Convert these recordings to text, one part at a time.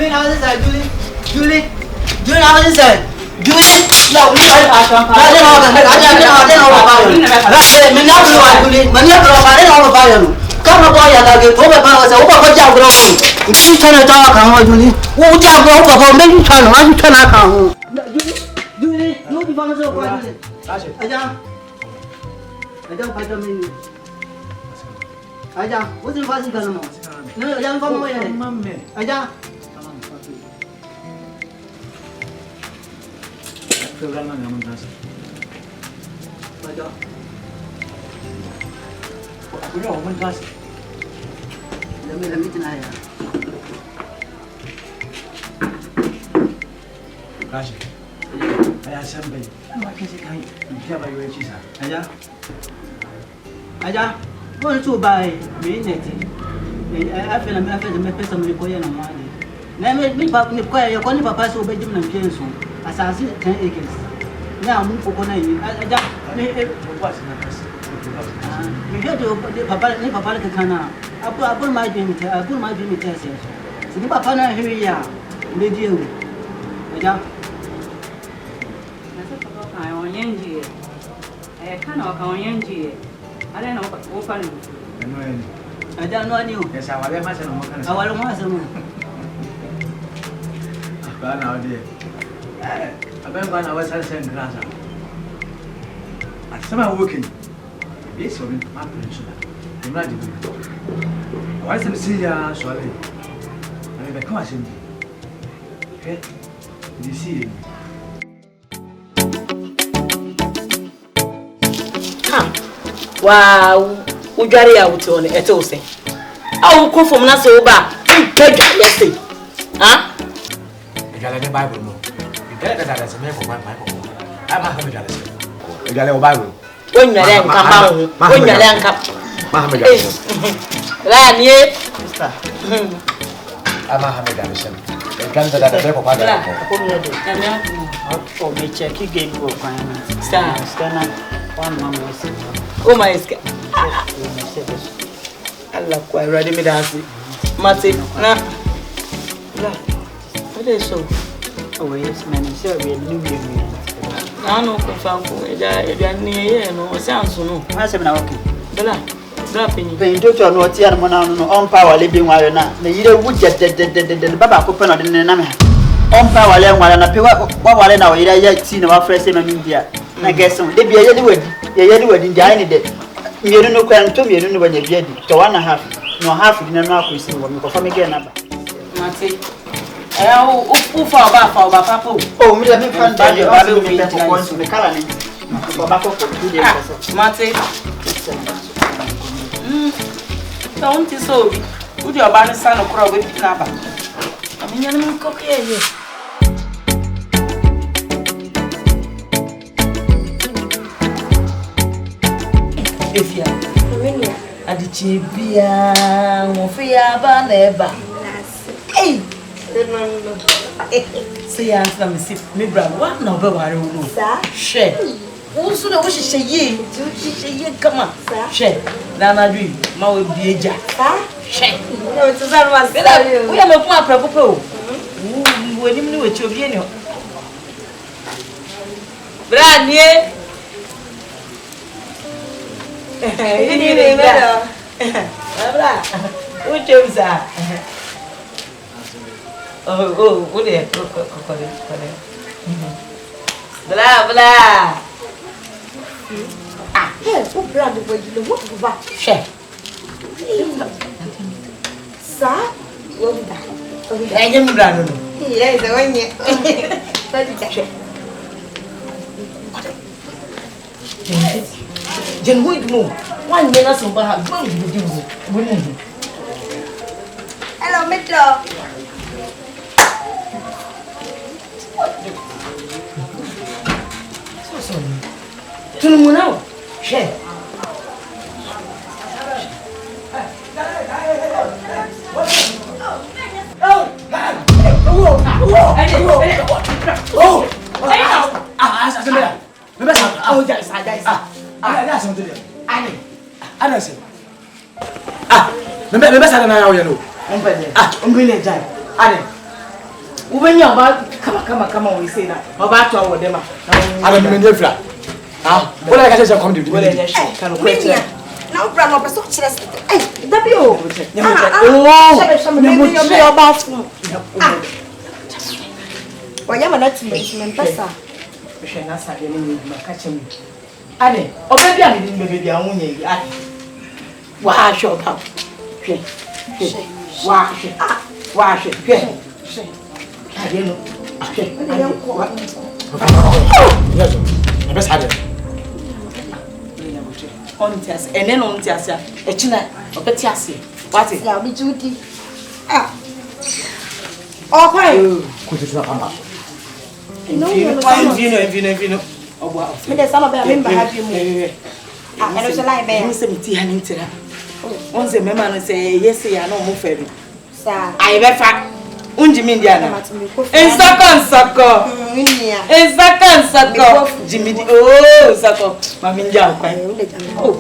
Julie, how is that? Julie, how is that? Julie, no, we are not going to come aboard again. Over powers, over Jack Grove. If you turn a dog on Julie, won't Jack Grove for many times? I'm trying to come. Julie, no, be found so quiet. I don't fight a minute. I don't. What's the first thing? No, I don't come away. I don't. Programa naman nasa. Bajo. Ulo, man kasi. Lami tinaya. Kasi. Ay asambay. Ano kasi kay biya ba yung chisa? Aja. Ko to buy me net. I feel me pesa me ko yana mali. Na me pa me ko ya ko ni papa so be jim na pienso. Asasi 10 acres. Now move for corner. I just me get to papa kana. I put my dream test. So the papa na here ya. Me deal. I just I want yenji. I can't walk on yenji. I don't know what open. I don't know you. Yes, I will have some. I will have some. Now dear. I remember when I was at St. Graza. At summer working, it's for my peninsula. Imagine. Why some see ya, sorry. I never come as him. Okay? You see. Wow, we got it out on it, also. I will come from Nasoba. Let's see. Huh? You got a Bible. That is a man for my Bible. I'm a hundred dollars. You got a Bible. When your lamb come out, when your lamb come. Mohammed. Lamb, ye. I'm a hundred dollars. You can't do that. For me, check you game for finance. Stand up. One mama was Oh, my God. I love quite ready, me dance. Matty, nah. What is so? Oh, yes, man, it's a real new year. I know, confirm, near, no, sounds no. I said, now, okay. Bella, dropping. Paying to no tear on power living while not. The year would get the Baba open on the name. On power land while I pay what I know, yet seen our first in India. I guess so. They be a yellow wedding, dining day. You don't know, can to me, you don't know when you're ready. To 1.5, no half in an hour, we see when we perform again. Matty. Who for Papa? Oh, me, let me find the Bible going to the colony. For 2 days. Matty. Don't you so? Would your banner son of crowd with Napa? I mean, you're cook here. If you are at the Chibia, Mofia Baneva. Hey! Say, I'm from me, brother. What number are you? Share. Also, the wish is a year. Come on, share. Nana, dream. Ma will be a jack. Share. No, it's a was there. We have a poor propos. When you knew it, you'll be in your brand new. You need a better. What jobs are? Oh, what is it? Blah, blah. Ah, yes, what brand of you look back? Share. Sir, what is that? I am brand. Yes, I want you. What is that? Jen would move. 1 minute so perhaps what would you do? Hello, Metro. So sorry. To the moon now. Share. Ubenya oba kama we say na. Oba to awo dem a. Aba me nye fra. Ah, wala ka say come dey. Wala nya shi. Kan ko tira. Na obra no person kire se. Eh, dabi o. Oh. Me oba fu. Wanya mana me pesa. Hwe na sa de ni ma ka chem. Ade, oba bia ni bebe bia ho nya yi. Ade. Wa sho pa. Hwe. Wa hwe. Wa hwe. Hwe. Ade no. Hwe. Yes. Me best ade. Ontias, ene no ontias ya. Echina, obeti ase. Wati? Ya obi judi. Ah. Oh, kwai. Ko ti tuna kama. Vino. Obo. Me de sama be member happy mu. Ah, eno se lai be. Me se miti ha ni ntira. On se mema no se yes ya no mo fa bi. Sa. Ai be fa. Unji mi ndia na. Nsako. Nsako. Jimmy. Oh, nsako. Mami ndia kwa. Oh.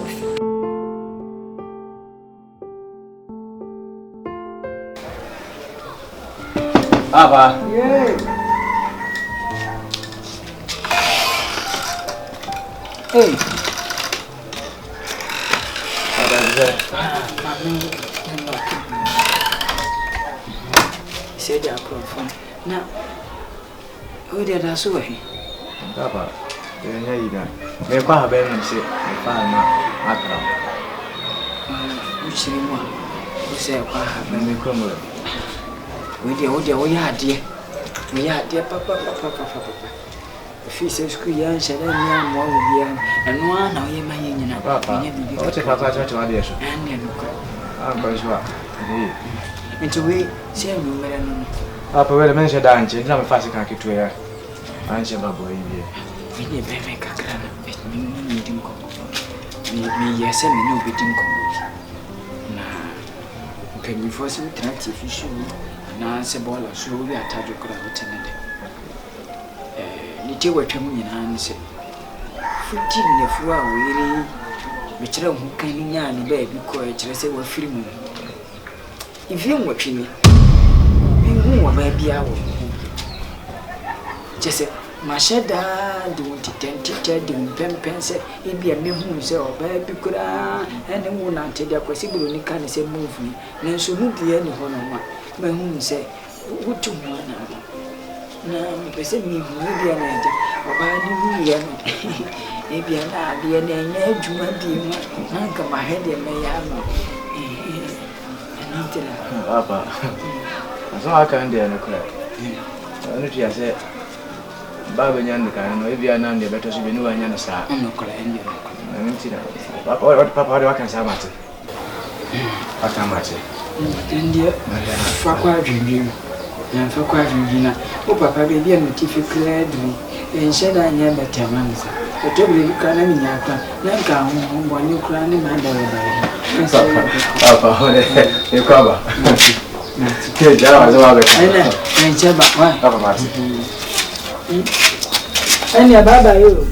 Papa. Yeah. Hey. Say they are from now. Who did I saw him? Papa, nya ida. Me kwa ha be no se, me fa na akra. Which one? Who say kwa ha be Me kwa mo. We ya ade. Me ya ade papa. If say school ya nse na nya mo wo bia. Eno a na o ye ma ye nyina. Papa. O che papa che wa de so. Anya no kwa. Ah, ba so. Into we say no mere no. Papa, we le men se da nche, na me fa se kan kitu ya. Anche babo yi bi. Me ne be me kakra na. Me din ko. Me yese me no be din ko. Na penny for some transit issue. Na se bola so we atado kra hotene de. Ni te watwam nyina nse. Futi ne fu a we me kire hu kan ni nya ni ba bi ko e kire se wa firi mu. Ifi nwatwini. Me hu wa ba bia wo. Jese masheda de titentite de pempense e bia me hu se oba bi kura ene wu na ntede akwasi buru ni kan se move ni. Nanso hu bia ni ho no ma. Me hu se wutu ho na. Na pese mi hu bia na ja. Oba ni hu ya no. E bia na bia na nya adwuma bi mu. Na nka ma hede me ya no. Papa. Aso aka ndi ene kura. Anu ti ase baba nyanda kan no ebia na ndi beto so bi ni wa nyanda sa. No kura ndi no. Na nti na. Papa wa kan sa mate. Aka mate. Ndi fa kwa dwindwin. Na fa kwa dwindwin na o papa be bia no ti fi kura dwi. Enhye da nya betamanza. Otobele bi kana mi nya pa. Na nka ho bo ni kura ni ma da we ba. Papa, e kwaba. Ke jawa zawa ga. Ana, enche ba wa. Papa mate. Ani baba yo.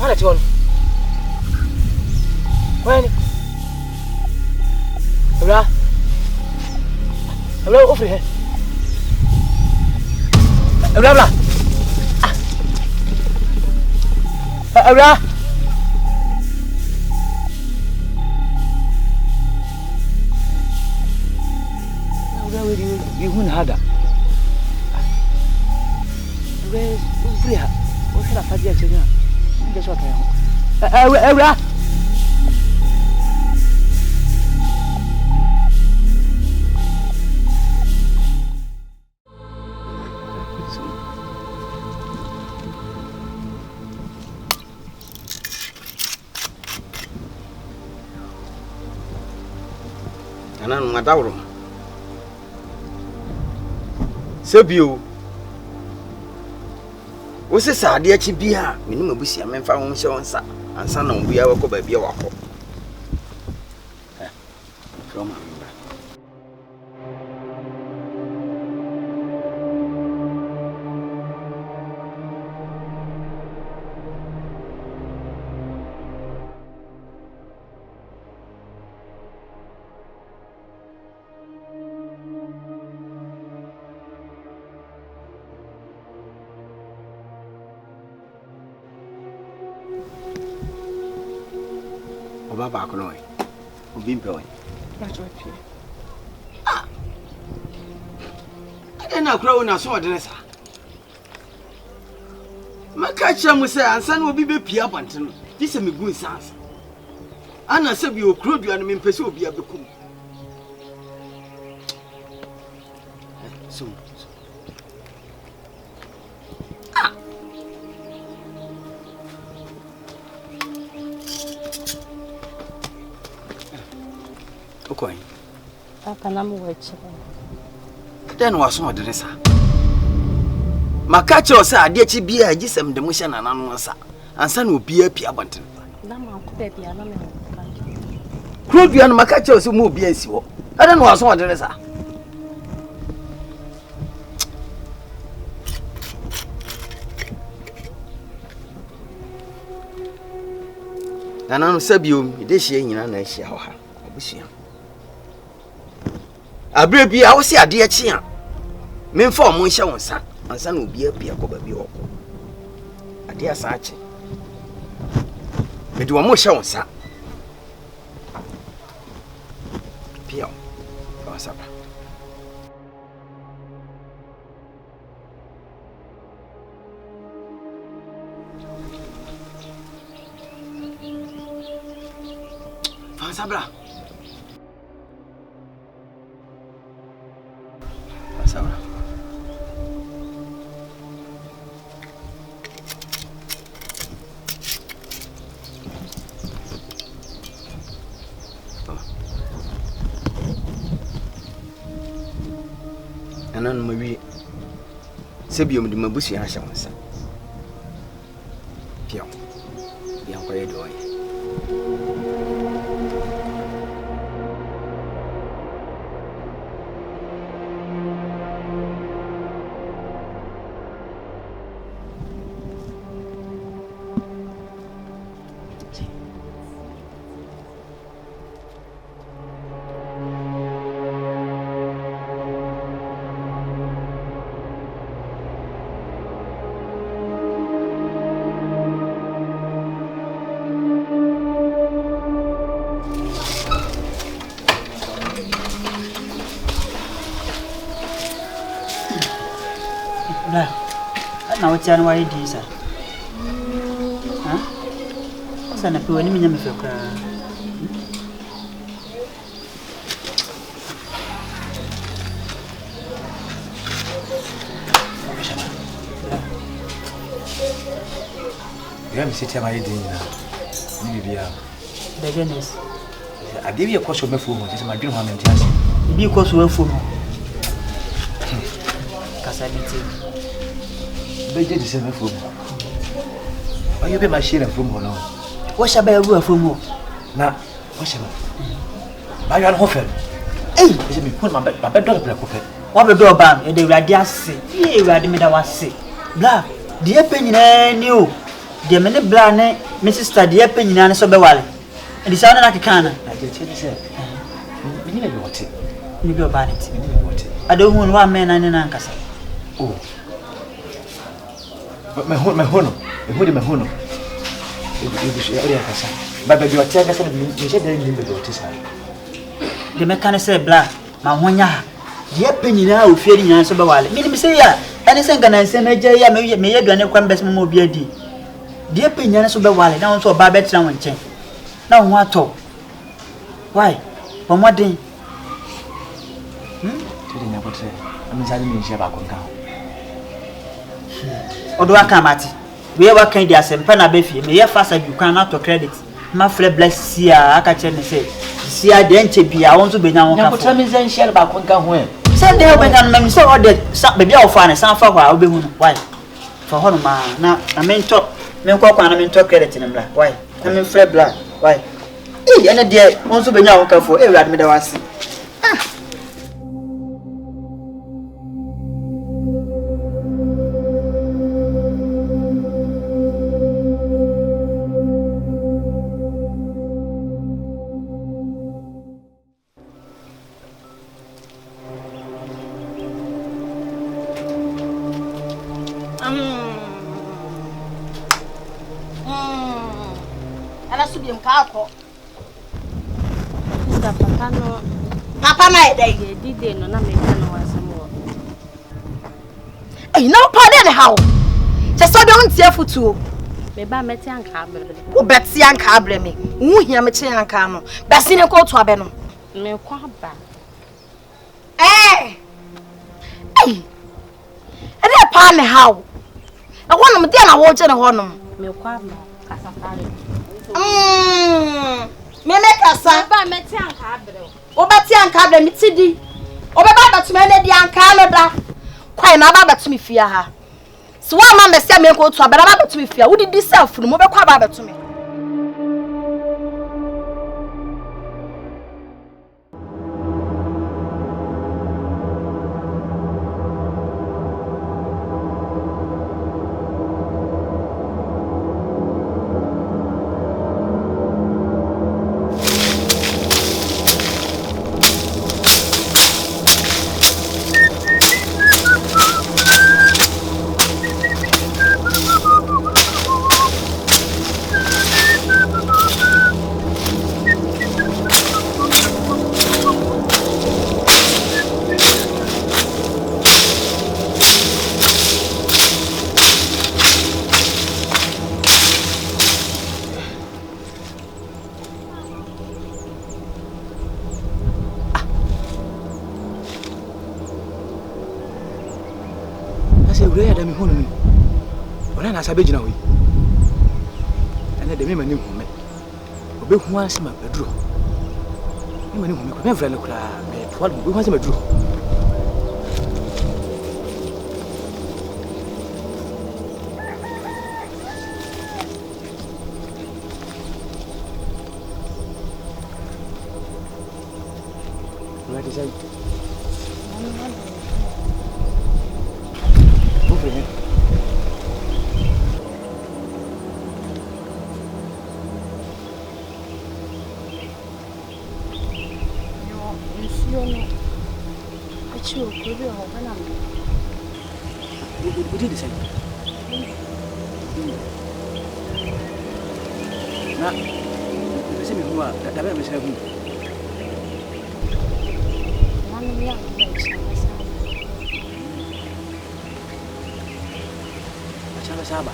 Wala John. Wani? Abra. Abra ofre he. Abra. Abra. Abra we hun hada. Abra ofre ha. Ofre la fadia chenya. Nje so kan ho. Abra. Ana ngadawro sebio wo se saade achi bia meni mabusia memfa ho hye wonsa ansa na obia wako ba bia wako from Baba kono e. Obi mpe won. Ah. Ade na kura wona so ode sa. Maka kira mu se ansa na obi be pia bante no. Di se me gu sans. Ana se bi okro dua no me mpese obi abekum. So. Ah. Okay. Akana mu weche. Den waso odere sa. Maka kira sa ade chi bia agisem de mo hye nananu sa. Ansa na obi apia bante. Na ma ko bia na me ka. Krodua no maka kira so mo obi ansi ho. Ade no waso odere sa. Nananu sabiom ide hye nyina na hye ho ha. Obusia. Abre bia wo se ade achi a. Memfa o mo hye wonsa. Ansa na obi apia ko ba bi ho. Ade asa achi. Mede wo mo hye wonsa. Pia. Wasaba. Sabra. Sabra. Anan mawi. Sebiom de mabusu ya hya wonsa. Pia. Bia ko yedo yi. Nah, ana wacha na wai di sa. Ha? Sana pe wani minya mfekra. Ya mi siti ama yedi na. Ni bibia. The goodness. Ade bi ekoso mefu mo, se ma dwene ho amenti ase. Bi ekoso mefu mo. Kasa miti. Beje di se mefu mo. Ayo be ma share mefu mo no. Wo sha ba ru afu mo. Na, wo sha ba. Ba yo an ho fe. Eh, se mi pon ma ba do bla ko fe. Wa be do ba e de urade ase. Ye urade me da wase. Bla, de pe nyina ni o. De me ne bla ne me sister de pe nyina ne so be wale. E di sa na keka na. Na je che se. Mi ni be wote. Ni be ba ne ti. Mi ni be wote. Ado hu no wa me na ne na nkasa. Oh. Me hono. E hu de me hono. E bi ya kasa. Ba be wote kasa me she de ni be wote sa. De me kan se bla ma honya. De pe nyina o fie nyina so be wale. Mi ni se ya. Ene se ngana se me je ya me ye duane kwa mbes mo obi adi. De pe nyina so be wale na won so ba be tira won chen. Na won ato. Why? Pomodin. Tiri nya botre. Ami sali mi she ba ko nka. Odo aka mati. We wa kan di asempa na be fie. Me ye fast abi kan na to credit. Ma fle bless sia aka che ne se. Sia de nche bia won so be nya won ka. Nya botre mi zan share ba ko nka ho e. Say they open and me so order baby how far na san fa kwa obe hu why for hono ma na me talk me kwa kwa na me talk credit ni bla why na me free bla why eh ene de won so be nya won ka fo eh rad me da wase Ana subim ka akọ. Papa na dey. Did no na me can was more. Eh, no pardon how. Just so don't tear futu. Me ba meti anka abre. Wo beti anka abre me. Wu hia me chi anka no. Besi ne ko to abe no. Me kwa ba. Eh. Eh. Ede pa ne how. E wonum de na wo je ne honum. Me kwa ba. Kasafari. Me kasa. Ba meti anka abre. Wo beti anka abre me ti di. Wo be ba betu me ne di anka no da. Kwai na ba betu me fia ha. So wa ma me se me ko to abara ba betu me fia. Wo di di self no mo be kwa ba betu me. Ure ada mi hono mi. Ona na sabe gina hoyi. Ana de me mani hu me. Obe hu anse ma baduro. Me mani hu me ko me vra le kura. Me twal obe hu anse baduro. What is it? We did the same. Now, the same who are that I was having. Saba.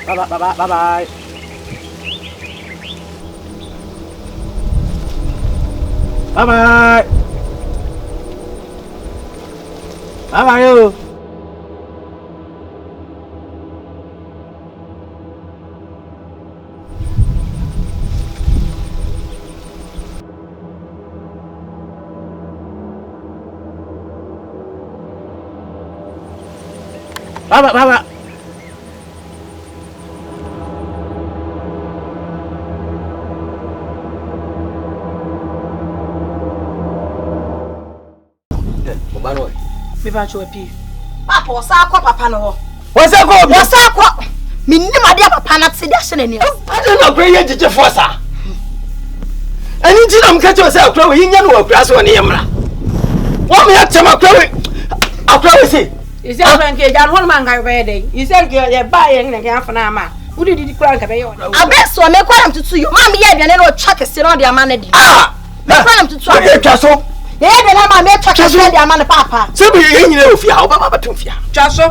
Bye bye. Bye. How are you? Baba. Obano. Me ba cho pi. Papa o sa akwa papa no ho. What's that go? Wo sa akwa. Me nnim ade papa na tse dia hye ni. I don't know where you did for sa. Ani ti na mka cho say akra we nya no akra so ne yemra. Wo me atema akra we say. Is there when ke jan hon man ga be dey. Is there ke ye ba ye ne ke afana ma. Wudi di kura nka be ye ona. Abeso me kwara mtutu yo. Ma me ye aduane no twa kese no de ama na di. Ah! Me kwara mtutu. Okay, twa so. Ye de na ma me twa kese de ama na papa. Se bi ye nyina ofia, obaba batum fia. Twa so.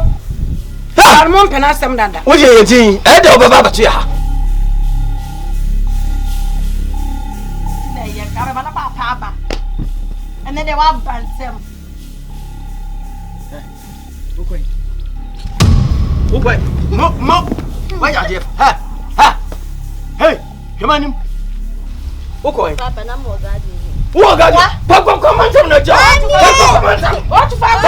Ha, armon pena sem dada. Wo je yetin, e de obaba batu ya ha. Na ye ka be na papa ba. Ene de wa bantem. Ukwe. Mo. Why are you? Ha. Hey, come on. Ukwe. Papa na mo gadi. Wo gadi. Come on, come na ja. What to find?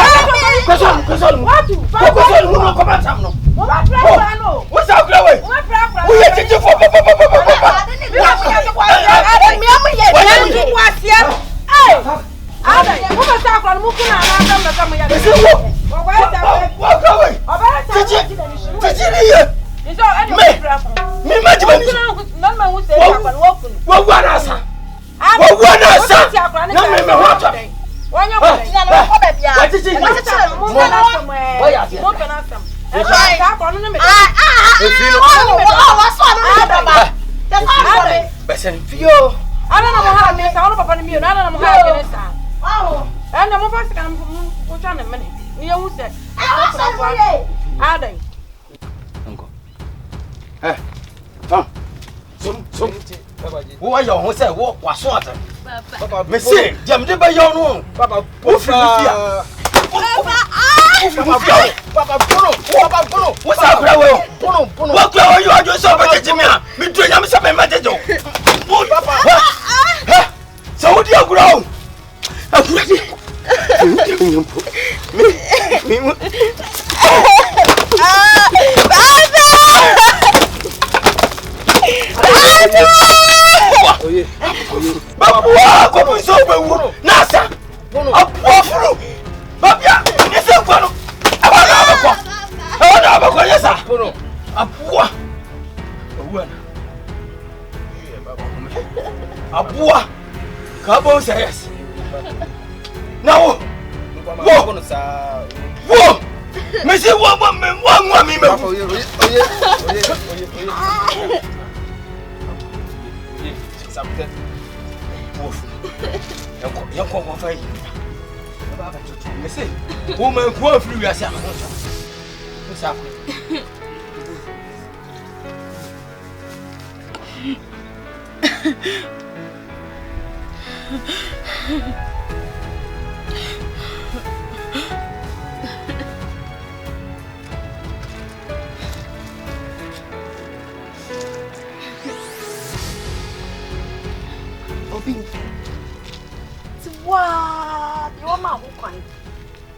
Question. What to find? Question, no come on no. What plan no? What's up, Chloe? What plan? We are teaching for who said what answer? What answer? No, what? When you're what is it? I don't know how to make a lot of money. I don't know how to get it. Oh, and I'm going to try a minute. You know who said, I don't. Uncle. Eh, some. Who are you? Who said, what was what? Monsieur, Jam de Bayon, Papa, what's up? What are you doing so much to me? Between them, some material. So, what do you grow? I'm ready. Babua, como so beu, nasa. Apofu. Babia, esse é o quando. Agora vou essa. Apua. Apua. Acabou yes. Não. Vou. Mas eu vou me. Something. Wolf. You come over here. You see, woman, go through yourself. What's happening? Wow, you are my coin.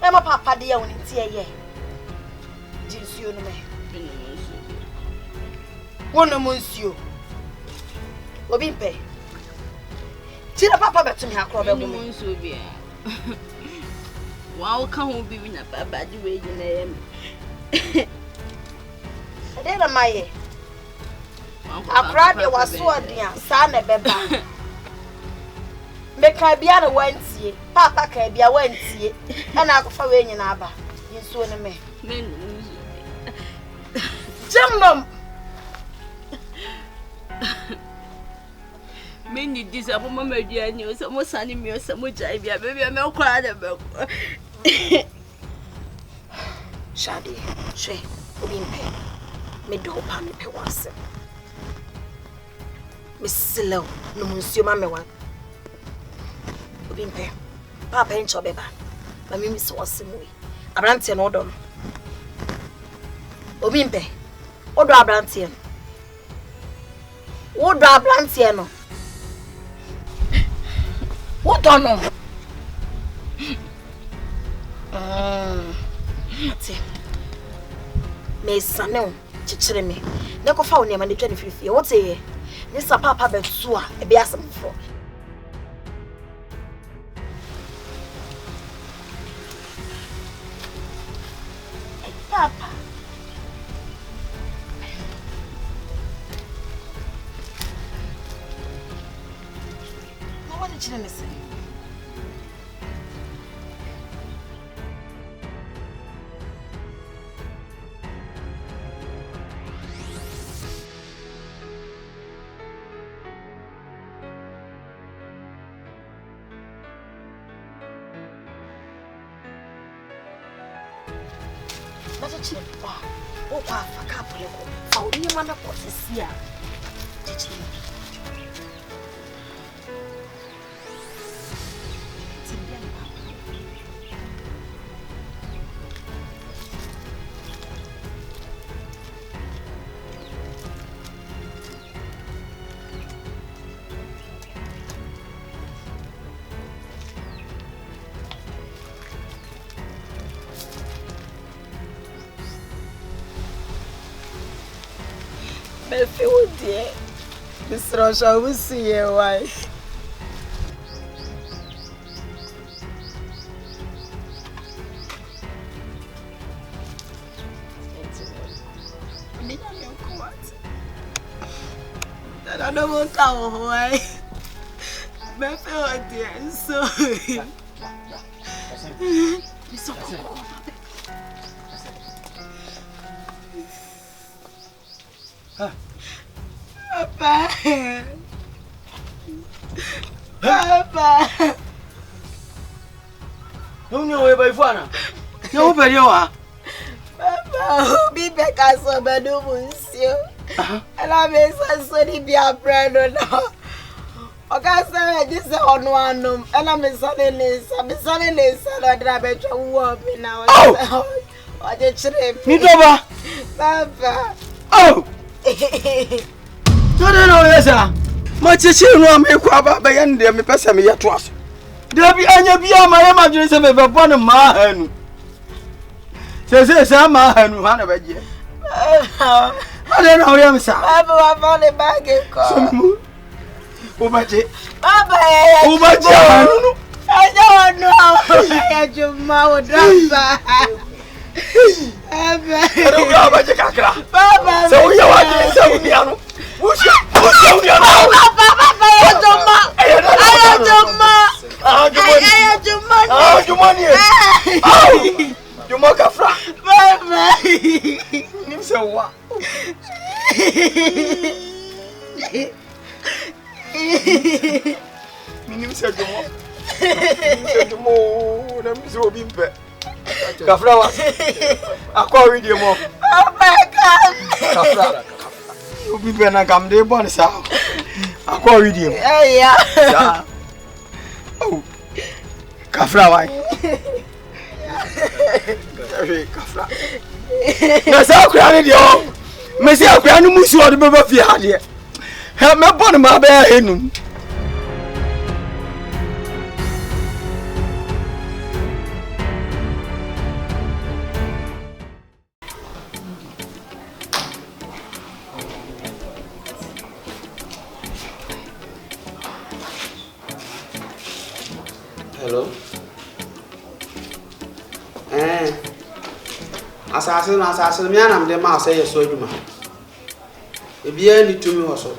Emma Papa, dear, when it's here. Jinsu, no man. One of monsieur. Obimpe. Tira Papa back to me, I call the woman. Wow, can't be in a Papa, the way you name. I did a my. I cried, you was so dear, son, a baby. Make I be a Wednesday, Papa can be a Wednesday, and I'll go for rain in Abba. You soon me. Jump, Many disappoint my dear news, some more sunny me or some much I be a baby. I'm not quite about Shady, she, Bimpe, made the whole pammy pay once. Miss Silo, no monsieur, mamma. Bimpe, Papa and Chobeba, my miss was some way. Abrantian Odom. Obimpe, Odo Abrantian. Odo Abrantiano. What don't know? Miss Sano, chichire me. Never found him on the 25th year. What's a Mr. Papa Betsua, a beasam for. Papa. What did you say? But it's not bad. Oh, Papa, couple of how do you want to put this here? Did you? Oh dear, Mr. Russia will see your wife. I don't no come away. Me feel dear, so. Papa. Papa. Don't know where by Fana. No, but you are. Papa, be back as a bedu monsieur. And I may say, be a brand or not. Okay, sir, this is on one room, and I'm selling this. I'm selling this, and I drive a warm now. Oh, what did you meet over? Papa. Oh, no, yes, sir. Much as you know, me quabba by end, me pass me your trust. There be any beyond my imagination of one of my hand. Says, I'm my hand, one of a year. I don't know, I'm sorry. Papa, I found a bag of cars. Ubaje. Papa, Ubaje. I don't know. I had your mouth drop. Papa, so we are watching some piano. Who's your money? You mock a frat. So what? Minim said to more than so being pet. Kafra, I call with you more. Oh my God! You be when I come there, bonus out. I call with you. Yeah. Oh, Kafra, why? Kafra. That's how crowded you are. Messi, I can't move you out of the baby. Help me upon my bear. Hello. Assassin, me and the mouse say so you man. If you need to me also.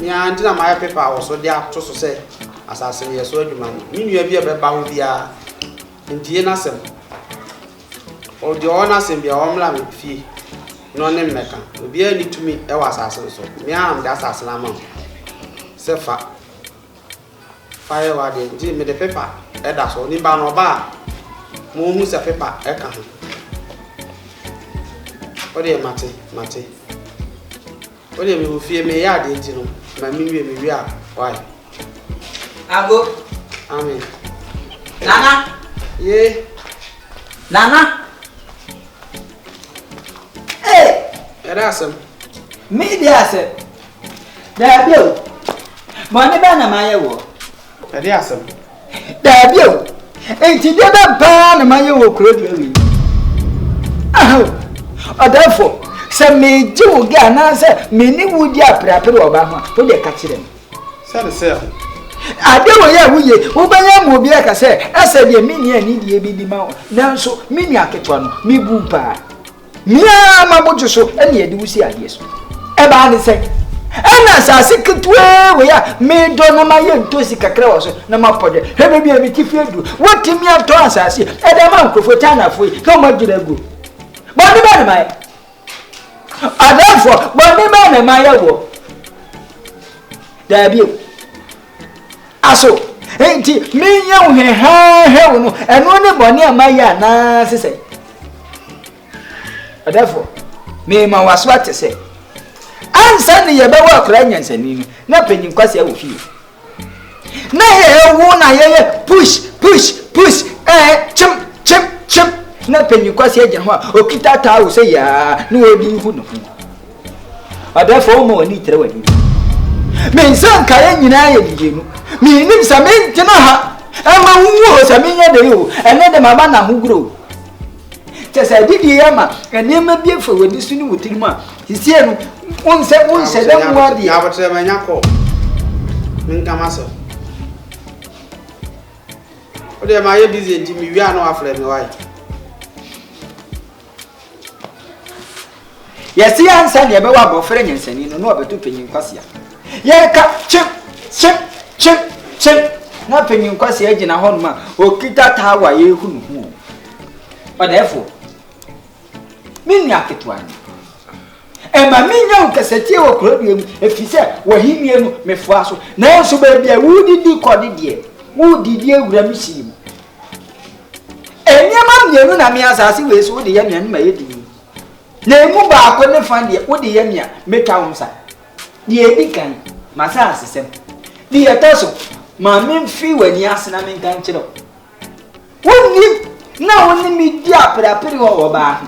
Me and my paper also there to say assassin yes so you man. Me you be a bound via in the innocent. Or the honors and be a homeland fee. No name maker. If you need to me, I was assassin so. Me and the assassin amount. Say far. Fire wade di me the paper e da so ni ba no ba mo hu se paper e ka ho o de mate o de me hu fie me ya de nti no ma mi wi a why ago amen nana ye nana era asem me dia se da bio mo ne ba na ma ye wo Ade asem. Da bio. Enti de ba pa na ma ye wo kro de wi. Therefore, se me ji wo ga na se me ni wo di aprapere oba ho. To de ka kire me. Se. Ade wo ye wo ye, wo ba ya mo bi aka se, ase de me ni ani die bi di ma wo. Nanso me ni aketwa no, me bu pa. Me ama bojo so, ene ye di wusi ade so. E ba ni se ana sase ketwe we ya me do na ma ye ntosi kakra wo so na ma pode hebe bia me tifi edu wotimi ato asase e da ma nkrofo tana foi ka mo gira go boni ba na mai adafo boni ba na mai wo da bi aso enti me nya wo he wo no eno ne boni amai ana sese adafo me ma waso atese ansa ne ye be wa kra nyansani na panyin kwase awo fie na ye wo na ye push chim na panyin kwase agye ho okita ta wo se ya na odi hu no hu adafo mo ni tere wani me nsan ka ye nyina ye dijenu me nim sa me ntina ha ama hu ho sa me nya de yo ene de mama na hu gro tesa didi yama ene ma bi fa wadi sunu wutirima hisie no unse dem wadi ya botre ma nyako minka maso o de ma ye busy nti mi wi ano afre me wai yesi ansa de be wa bofre nyansani no no obeto panyin kwasia Yeka chip chip chip chip. Na penyin kwase agina ho no ma okita tawa ye hunu hu. But therefore min ya ketwa ni. E ma min ya nkaseti wo krobiem efise wo himie mu mefua so. Na enso ba bia wudidi kodi de. Wudidi ewura misim. Enyama mienu na mi asase we so de ye mienu ma yedi. Na emu ba akọ ne fan de wo de ye mia metwa wo msa. De edi kan masa asesem. De yetaso ma men fi wani asena men kan kire. Wonni na wonni mi di apere wo ba.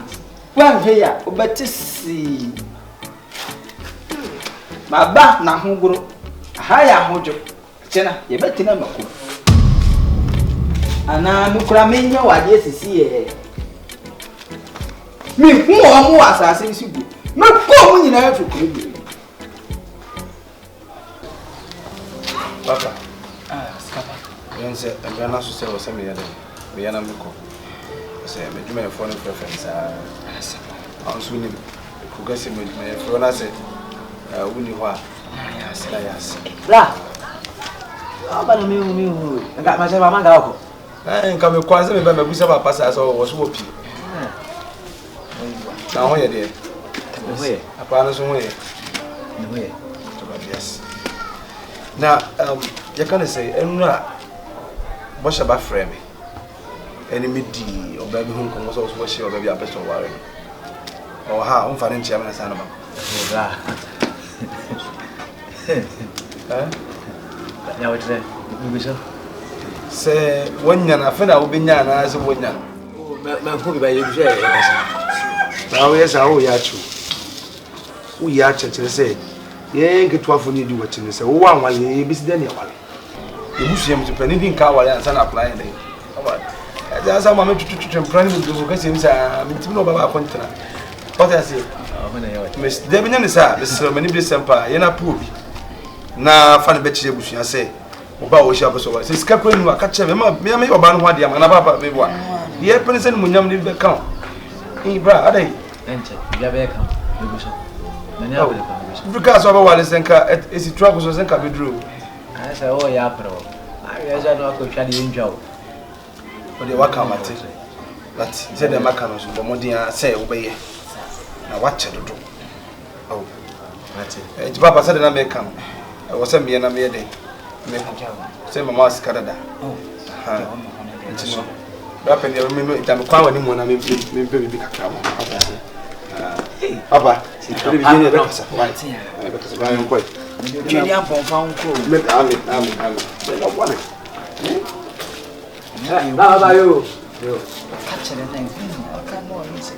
Wan hwe ya obetisi. Baba na huguru. Haya hojo. Chena ye betina mako. Ana mukura menya wade sisi ye. Mi hu omo asase nsibu. Meko mu nyina afi kuro. Papa. Skapa. Yense agana so se wo se me yale. Me yana meko. Se me duma e phone preference on swing ku gase me phone na se wuni ho a yas. Bra. Aba na mi. Nga ma se mama nga ko. Nka me kwanze me ba me busa papa sa so wo so opi. Na ho ye de. Ho ye. Apa na so ho ye. Ho ye. Yes. Na you can say enura bo sha ba frame. Eni me di oba bi hun ko so so she oba bi abeso ware. O ha on fa ne ntia me sa na ba. Bra. Ya wetre. Mi biso. Se wonya na fe na obenya na se wonya. Ma ko bi ba ye bi e kasa. Na wo yesa wo ya chu. Wo ya chechire se ye nketuafo ni di wachine se wo anwale ye bi side ne wale. Ebusu yem tupani din ka wale ansa na apply ne. Aba. Ya sa ma me tututu plan ni do ka se mi sa mi timi no baba akontena. What I say? Miss Debenya ni sa, Miss Mani bi sempa ye na pu bi. Na fa ne be chire busu ya se. Oba wo hia boso wa. Se sika ko ni aka che me me oba no ho ade ama na papa me bo. Ye pene se ni munyam ni be kan. Bra adai. Enche, bia be kan. Mi biso. Mani abele kan mi biso. Because oba wale senka esi trouble so senka bedru. I say oh ya pro. I ya no ko twa de ndwa o. O de waka mate. But say dem aka no so bomodin a say wo be ye. Na wache dodo. Oh. Mate. Ti papa say na me kan. E wo say me na me de. Me say mama sikadada. Oh. Ha. Ntino. Ba pe de me ita me kwa wani mo na me be kakra mo. Papa, si tu le viens de ça. Ouais. Parce que va quoi. Tu viens pour faire un coup. Mais amen. C'est la bonne. Ba yo. Catch the name. Come on, listen.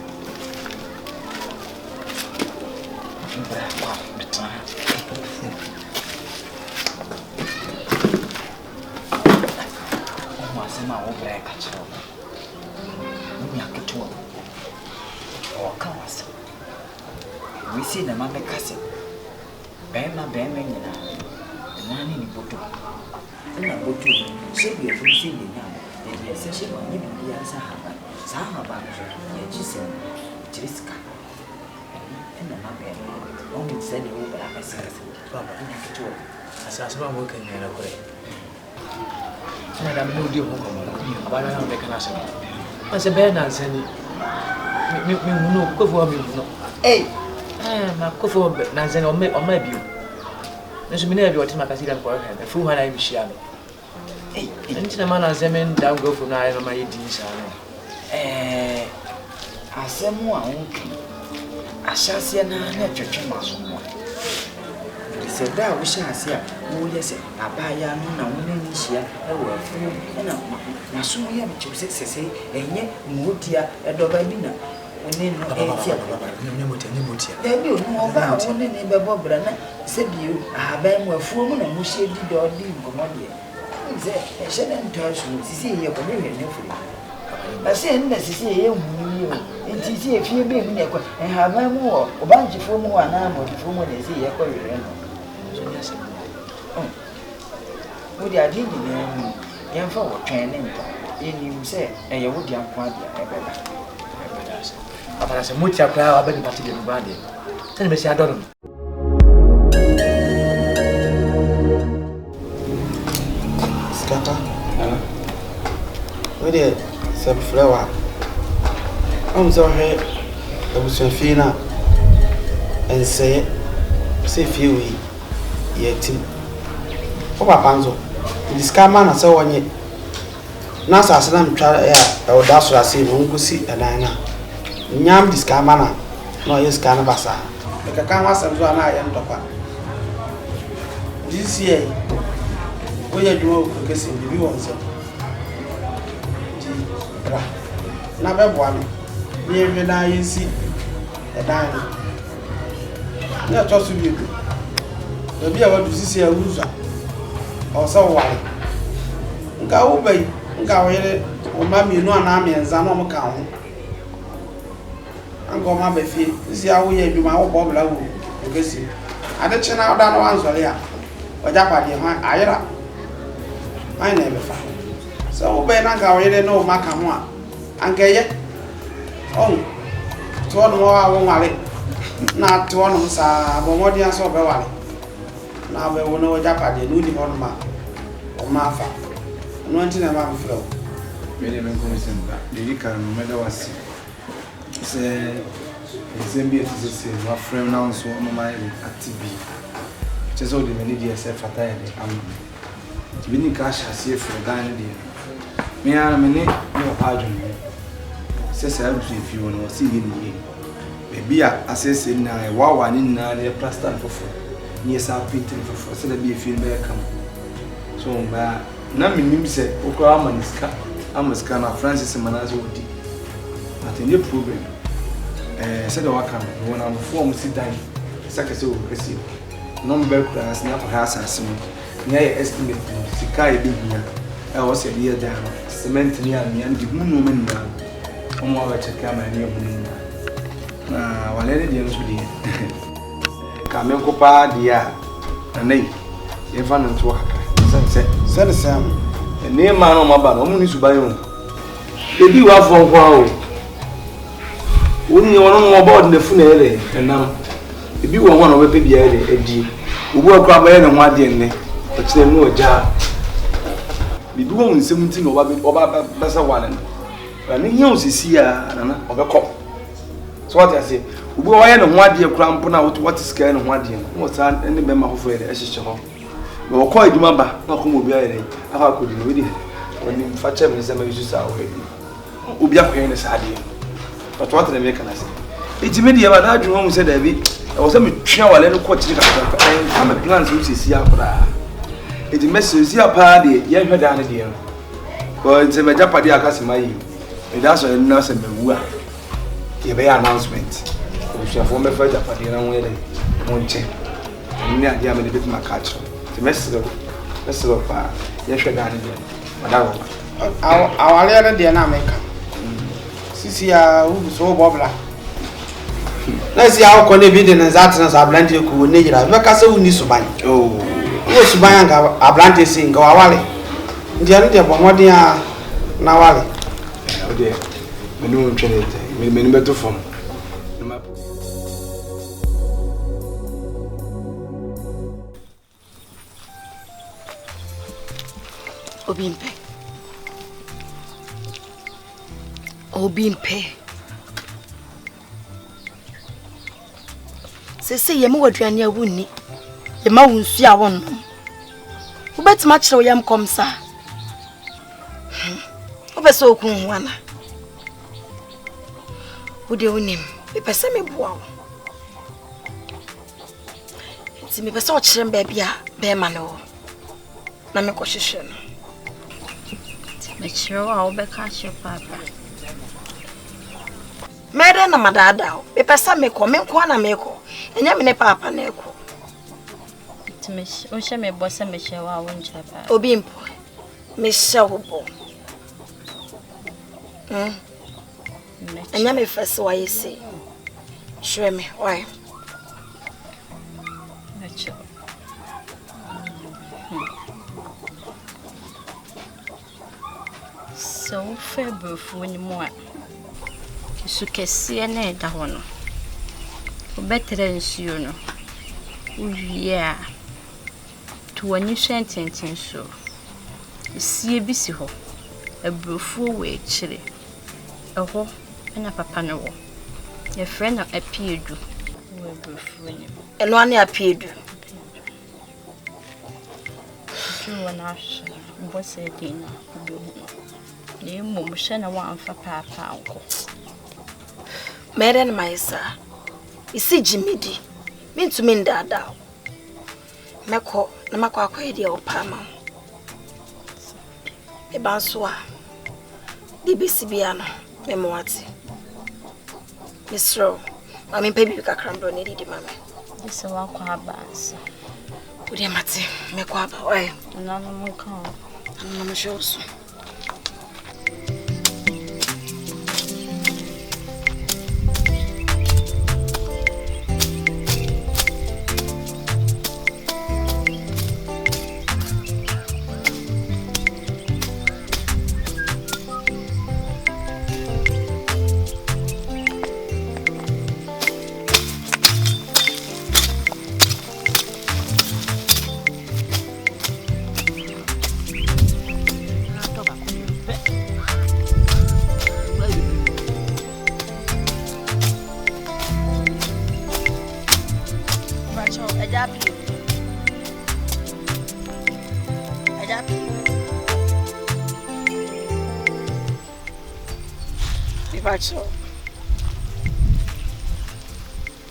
Sema obra catch. Mimi akitoa. Wakawasa. We see the mama kase. Bema nyina. Nani ni boto. Na boto. Shebi ya fusi ni nyama. Ya seshe ma ni bi ya sahaba. Sahaba so. Ya jise. Jiriska. Ina mabe. Only said you over la pesa. Baba ina kitoa. Asa sema mo kan yana kore. Madam no di ho ko mo. Aba na be kana se. Ase be na nsani. Mi no ko fo mi no. Ma ko fo na nsani o ma bi. Nso mi na bi o ti makasi dan ko he. Fu ha na mi shia me. Nti na ma na nsani dan go fo na ma ye di sa no. Asemu a wonki. Ahyase na na twetwe maso mo. Se da wo hyase a wo yese abaya no na wo na hia e wo afu na na so ye me chiw sese enye muotia e do ba bi na oni no etia Ni motia. da bi onu oba wo ne ne bebo bra na se bi aban mu afu mu na mu hye di do di ngomo de se e hye na ntaso sisi ye ko me hwe ne furi ba se nna sisi ye hu ni o enti si e fie be mu ne ko e ha ban mu o oba nchifo mu wa na mo difo mu ne si ye ko hwe no. Wo di adi ni na yemfa wo twen ne nta enim se eye wo di anko ade ebeba Aba se mutia kwa aba ni pati de no ba de. Tani be si adoro. de se frewa so he abusu fi na ense se fi wi yetim o papa nzo diskama na se wonye na sase na mtwa ya o da so ase no ngusi edan na nyam diskama na no yes kana basa e ka kan wasam zo na ya ntokwa this year oye duo ko kesi bibi won so bra na be boa no ni ewe na yesi edan na to so bi bi a wadu sisi a wuza o so wale nga wo bai nga wo yele o ma mi no na mi enza no mo ka ho ango ma be fi sisi a wo ye bi ma wo bo bla wo o kesi ade chena oda no anzole a oja pa de ha ayira ai na be fa so wo be na nga wo yele no ma ka ho a angeye oh to no wa wo wale na to no sa bo modi an so be wale na be wo no oja pa de no di ho no ma o ma fa no ntina ma mfro mele men ko semba de ka no me da wasi se sembi se wa frame na so no ma ile atibi chezo de meni di se fata ile am tibini ka sha se fro gan de me ana me ne no adun se abu fi won wasi ye ni bebi a asese na wa ni na le plaster fofo ni esa painting fofo se da bi fi be kam so ba na minim se okwa amaniska na Francis Manazo odi atende problem se da waka no na form si dan saka se o kesi no mbe kura as na ha asase mo ni ay estimate no sika e bi hia o se dia dan cement ni an ni andi hunu men na o mo wa check ama ni hunu na wale ne dia no so dia ka men ko pa dia na nei e fa no to haka se sam ni ma no maba no mu ni subayo ebi wa fo nko o oni wono mo board na fu na ele enam ebi wo ho na we pe bia ele edi obu akwa ba ye ne ho ade nne o kire mu oja bibi wo nsem nti no oba basa wale na ni hia osisi a na obekọ so what I say obu wa ye ne ho ade kura mpo na what is sky ne ho ade no sa ne be ma ho fo ele ehyehe ho no ko eduma ba na ko mo bia ele aka ko di no we di oni mfache me se ma yusu sa o ebi obi akwa ne sa ade but what the make na say iti me dia ba da adwo ho se da bi e wo se me twa wale no ko chiri ka ka am plans we sisi akora iti message ya pa de ye hwe da ne de ko nse me japa de aka se mai e da so na se me wu a ye be announcement o sha fo me fa japa de na wo ele mo nche ni ade am de bit ma catch ti message pa ye hwe da ne de madawo awale re de na meka sisi ya ubu so bobla na si ya ko ne bi de na zatina sa blante ko ne yira me ka se uni suban wo suban nga ablante si nga wale ndi an de bomodi a na wale o de me no ntwenete me no beto fom Obimpe se ye mo waduane awunni ye ma wunsu a won wo betima kire yam komsa wo be so okun wana wo de wonim be pese me boa wo ti me pese o kire mba bia be ma no na me ko hwehwe no me kire wa wo be ka kire papa Mede na madada o. Me pesa me ko na me ko. Enya me ne papa na eko. Timish, o she me bossa me she wa wonja pa. Obimpo. Me she wo bo. Enya me fese wa yesi. Hwe me, why? Nacho. So febe fu ni mo a. Sukesi na da hono obetere nsuo no uwia to wani hwententen so sie bi si ho a brufu we chile. A ho and a papano. Your friend appeared. And one appeared. An ash was a dinner. You motion a one for papa uncle. Madam, my sir. You see, Jimmy D. Mean to mean that down. Mako, Namako, Quadia or Pama. A bansua. DBCBiano, Memoati. Miss Rowe, I mean, baby, you can crumble needy, mamma. This is a walk of bass. Would you, Matty, make up away? Another more call. I'm sure.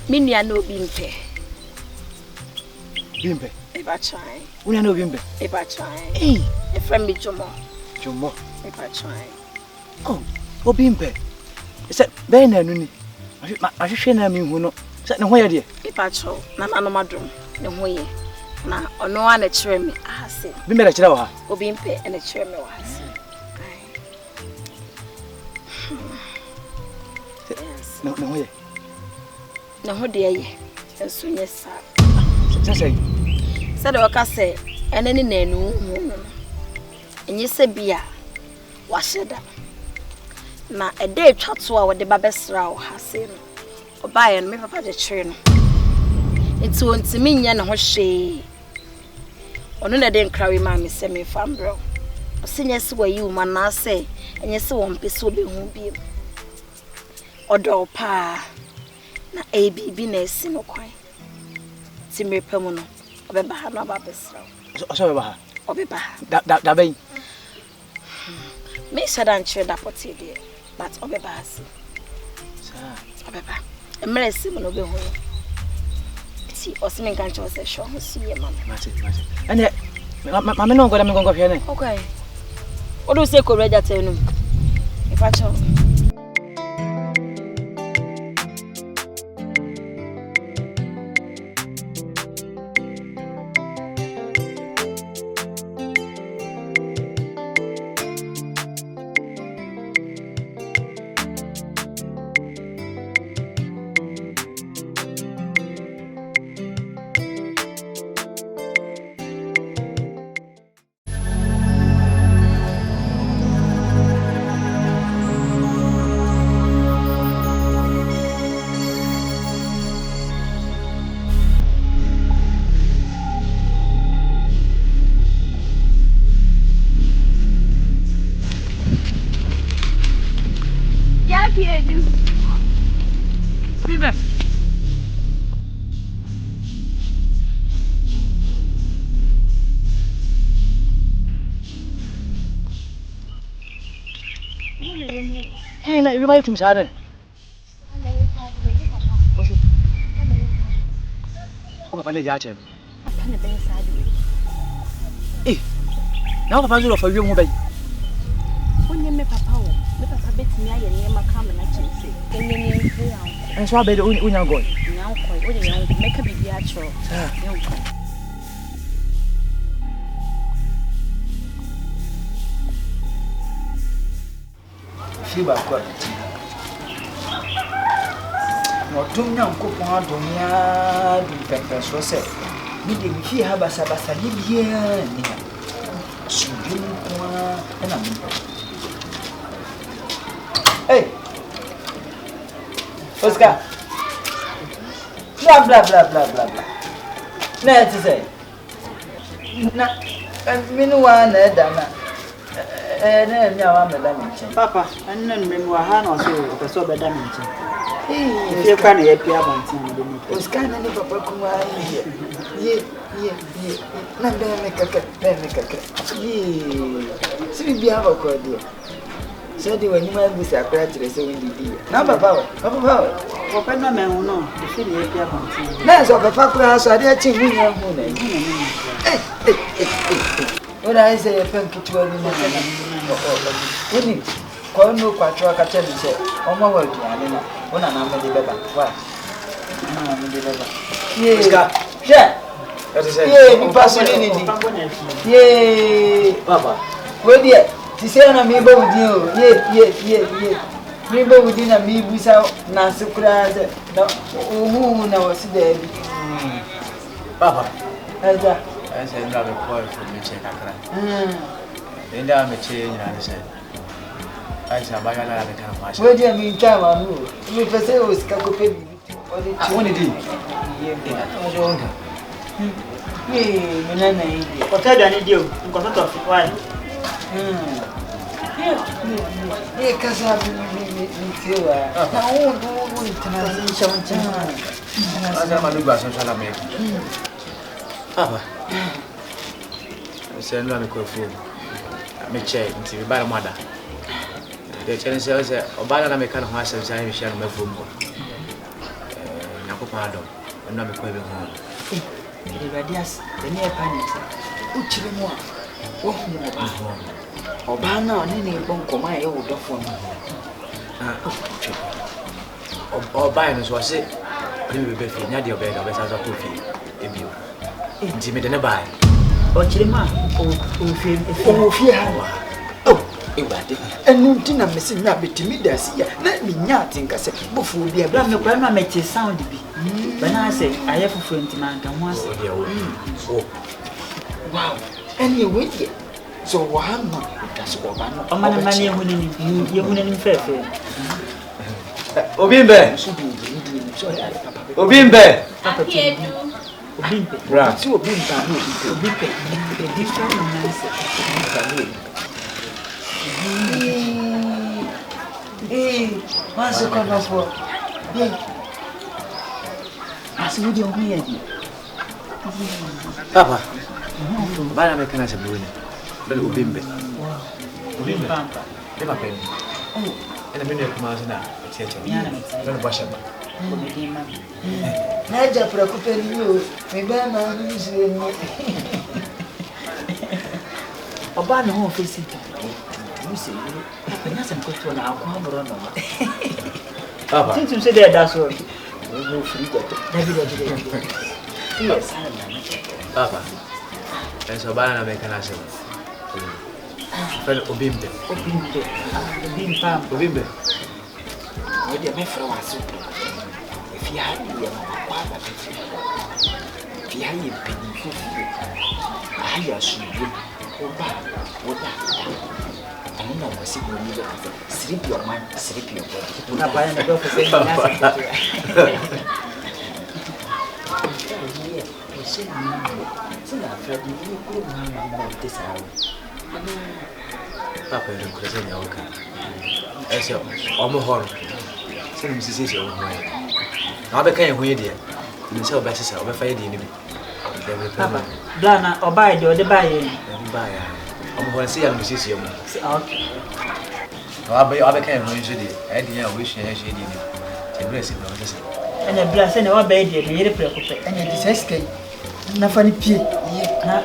Minya no bimpe. Bimpe. Eba chai. Unya no bimpe. Eba chai. Eh. E friend me Jomo. Jomo. Eba chai. Oh, o bimpe. Is that ben na nuni? I hwe na mi hu no. Say ne ho ye de. Eba cho na no madom. Ne ho ye. Na ono a na kire me ahase. Bimpe na kire wa ha. O bimpe na kire me wa ahase. No ho ye. Na ho de ye. Enso nye sa. Say. Said o ka say ene ni nanu hu no. Enye se bia wa sheda. Na e dey twato a wo de ba besra wo hase no. Obaye no me papa je kire no. Enti wontimi nya ne ho hwe. Ono na de nkrawe ma me se me fambro. Osinye se wa yi wo na se enye se wo mpese obehu bi. Odo pa na ABB na esi no kwan. Timre pemu no. Obeba ha no ba besra. So obeba ha. Obeba ha. Da ben. Me shadan chere da poti de. But obeba ha si. Sa. Obeba. Emre si mo no be hu. Ti osime kan che se sho ho si ye mama. Mate. Ane mama no ngoda me ngongo hwe ne. Okay. Odo se ko reja tenu. Ifa cho. Hey, na everybody from Saturday. Oh, papa ne ja che. Papa ne ben sadu. Eh. Na papa zuro fa wiem ho bai. Onye me papa wo. Me papa betimi aye ne maka me na chense. Enye ne mfe an. Enso abede unya go. Nya nkoi, wo de yan meka bibi a chro. Nya nkoi. Fiba kwa. No tumnya nkopon adomia bi pepe so se. Mi de mi fi ha basa ni bia ni. Sujum kwa na mi. Hey. Oscar. Blah. Na it say. Na minu wa na da na. Papa, and then me wa ha no so o so be da me nche. If you can help you about it. O scan ni papa kuma ye. Na me kaka. Ye. Si bi aba ko dia. So the when you might be surprised to say when did na papa Papa na me hu no, if you help you about it. na so papa ko aso ade achi hu nya hu na Ora ise ye pen kitu ani na Uni kwa no kwa twa ka tell say omo wa duane na ona na me de beba wa na me de beba ye ska ye mi paso ni ye baba we dia ti say na me ba udi o ye me ba udi na me busa na sukura ze na ohu na wasi de bi Papa. Aja I said, "No, I'm going to check out." Then I'm a change, and I said, "I said, I'm going to have a machine." where do you mean time and who? Me per se was kakope bi. I want to do. Me na yi. What I done do? Nko to of why? Ye kasa mi tiwa. Na wo international challenge. I said, "I'm going to go to America." Papa. I said, "No, I'm going to go. I'm check until we buy a mother." The challenge says, "Oh, buy an American house and say, Michelle, my phone." Nakupado. I'm not going to home. Radias, the near panic. Uchiri mo. Wo hu oba. Oba na oni ni bon koma e wo dofo no. Oba no so say, "Oni be fi nya de oba da be sa ko fi ebio." Nti me de ne bai. O chiri ma o Ofie ha wa. Oh, ewade. Enu nti na mesi nya betimi da si ya. Na mi nya atinka se bofu bi bra me kwa na me che sound bi. Bana say aye fufu nti man kan ho ase. Wow. Anyway, so one no that's what I know. O man man ye hunani fefe. Obimbe. Obimbe. Papa Obimbe. Bra. See Obimbe no Obimbe. The different nonsense. What's the kind of work? As we do here. Papa. Bana me kana sabuni. Bele Obimbe. Obimbe papa. Ema pen. Ena mimi kuma sana. Tiacha. Bele bashaba. Obimbe. Naja preocupe niyo. Me ba na ni se ni. Oba na ho face it. You say, "Papa, some go to na akwa bro no." Papa. Since you say that so. We go free that. David. Yes, Papa. Esa bana me kana sabuni. Bele Obimbe. Obimbe. Obimbe papa. Obimbe. We dey me fra waso. If you have you kwa ba fi. If you have you pin fu fi. Aya suye. Oba. I don't know what's it going to be. Sleep your mind, sleep your body. Na pa na go for say Papa era coisa de alca. Esse é o morro. Se não se diz o morro. Não be kan hu dia. Não sei o best sei, o be fa dia ni bi. Papa, blana oba de o de ba ye. Ba ya. O morro se ya no se se mo. Okay. O be kan hu dia. É dia o wish é dia ni. Te bless no se. Ene bla se ne wa ba de me yere preocupe. Anya di seske. Na fa ni pie. Na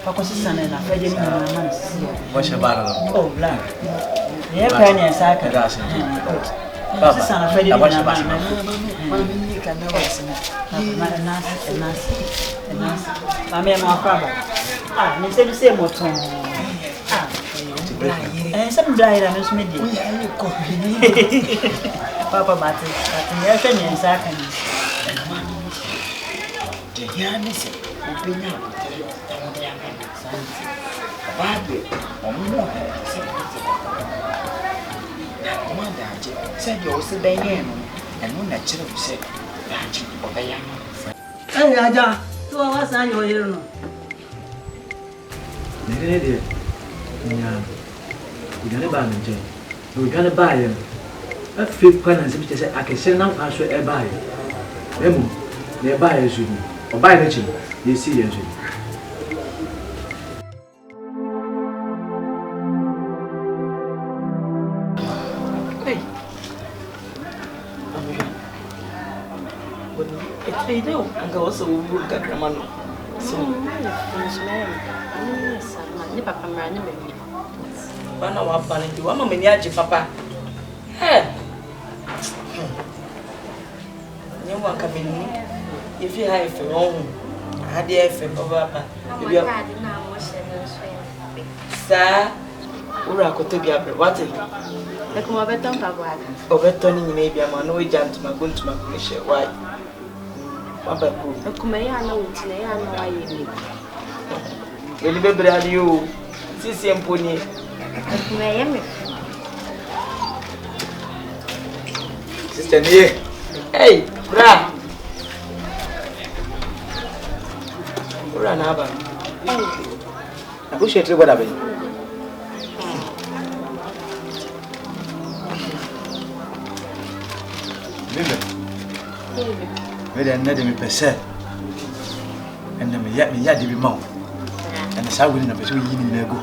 pa ko sisa na fa de ni na man sisi. Mo she ba no. Oh, bla. Ye pa ni asa ka. Papa. Sisa na fa de ni na man. Mami ni kana wasina. Nasi. Mami ya mwakaba. Ah, ni se moton. Ah. Some blind and smiddy. Papa Batty, I can use that. Said you also bang and no natural said, Hey, Aja, 2 hours and you're here. Udane ba nje. Udane ba ye. Afi kwa na nse bi say akese na kwa so e ba ye. Emu na e ba ye zuni. Oba ye chi. Ye si ye zuni. Hey. Hey, no, anga also wuka kramano. So, ni papa mrani baby. Bana wa bana ndi wa mama ni aje papa. Eh. Nyewa kabeni. If you have a home, I had the FM papa. Sir, ura kotebi abre. What is? Ekuma beton papa. Obeton ni maybe am no agent ma go to my commission. Why? Papa ko. Ekuma ya na uti na ya na wa yemi. Eli bebre adi yo. Sisi emponi. Ekuma ya me. Sister nie. Hey, bra. Ura na aba. Aku share tre boda be. Bimbe. Wede na de me pese. Ende me ya de bi mawo. Ende sa wini na pese wo yi ni na go.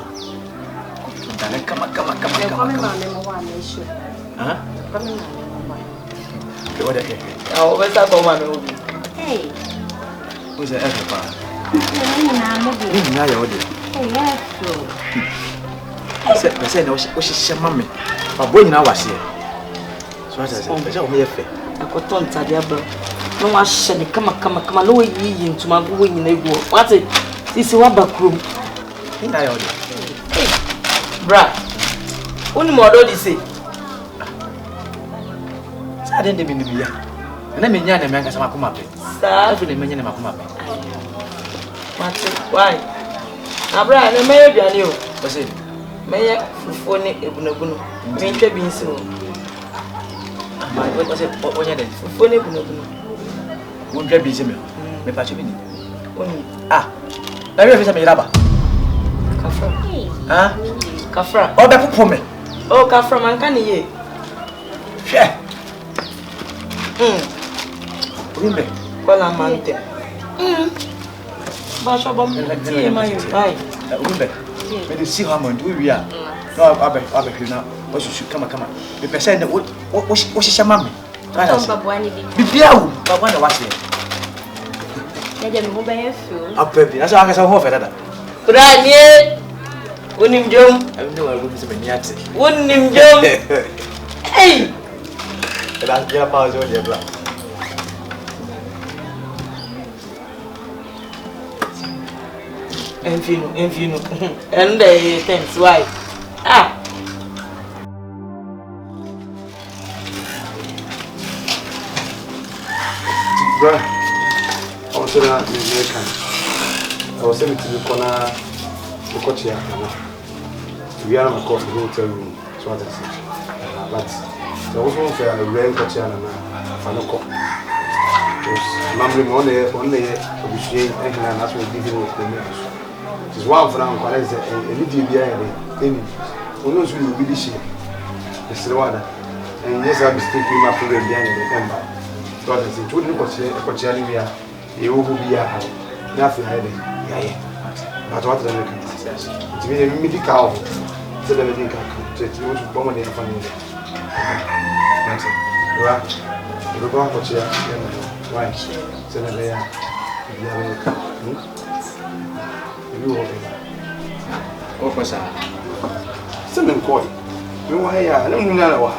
Dale kama. Ah? Ke wada ke. Ah, o besa ko ma me obi. Hey. Wo se efe pa. Ni na mo bi. Ni na ya wode. Hey, yes. Pese na wo hihye mame. Ba bo nyina wase. So ata se pese wo me ye fe. Akoto ntade abra. No wa hye ne kama no yi ntuma go wo nyina egu. What sisi wa bakrom. Ni na ya wode. Hey. Bra. Oni mo do di say. Sa de de bi ya. Na me nya na me nkasa makoma pe. Sa Afi na me nya na makoma pe. What? Why? Abra na me aduane o. Pese Me fufuo ne ebunabuno. Me ntwa bi nsi o. ma pese onya de. Fufuo ne ebunabuno. Wo ntwa bi se me. Me pa che bi ni. Oni. Ah. Na me pese me yiraba. Kafra. Ah? Kafra. O be popo me. Oh, kafra man kan ye. Hwe. Bimbe. Kola mante. Ba so bom ti ma you right. Bimbe. Me de si ha man do wi a. No abe hwe na o susu kama. Me pese na o hihye mame. Tom baba ni bi. Bibia wo. Baba na wase. Ya je mo be fu. Apebi. Na so aka sa ho fe dada. Bra nie. Wonim jom. Abi ne wa go se me niate. Wonim jom. Hey. Ela ya pa zo de bra. Enfino. And thanks why? Ah. Bra, I was in America. I was able to be corner the coach here. We are in a coffee hotel room, so what I said. But there was one fair rain coach here and a no cup. Mammy, one day, obviously, and that's what giving us the news. It's one for them, but it's a little behind. Who knows who will be this year? It's the water. And yes, I'm mistaken my program behind the temple. God has it. What do you consider me? You will be a nothing heading. Yeah. But what the yes. It's been a medical. So the medical to you to bomb the family. That's it. Right. You go out here. Why? So that they are. You will be. What was that? Something coy. You are here. I don't know why.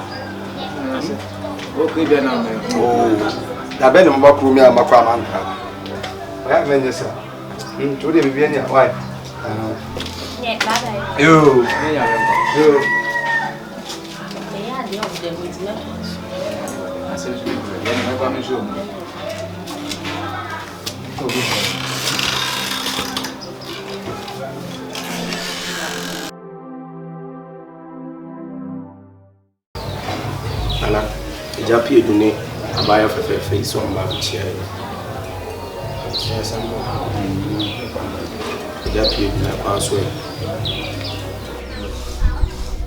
Okay, then I'm Da bene mo bakru mi amakwa manka. Oya menye sa. To dey be any why? Yeah, bye. Yo. Yo. Yeah, they of them with networks. I said you yeah, I'm show. Ala, ijapi edune abaya fefe so ma bitia. Yes, I'm going. Ijapi edune kwa so.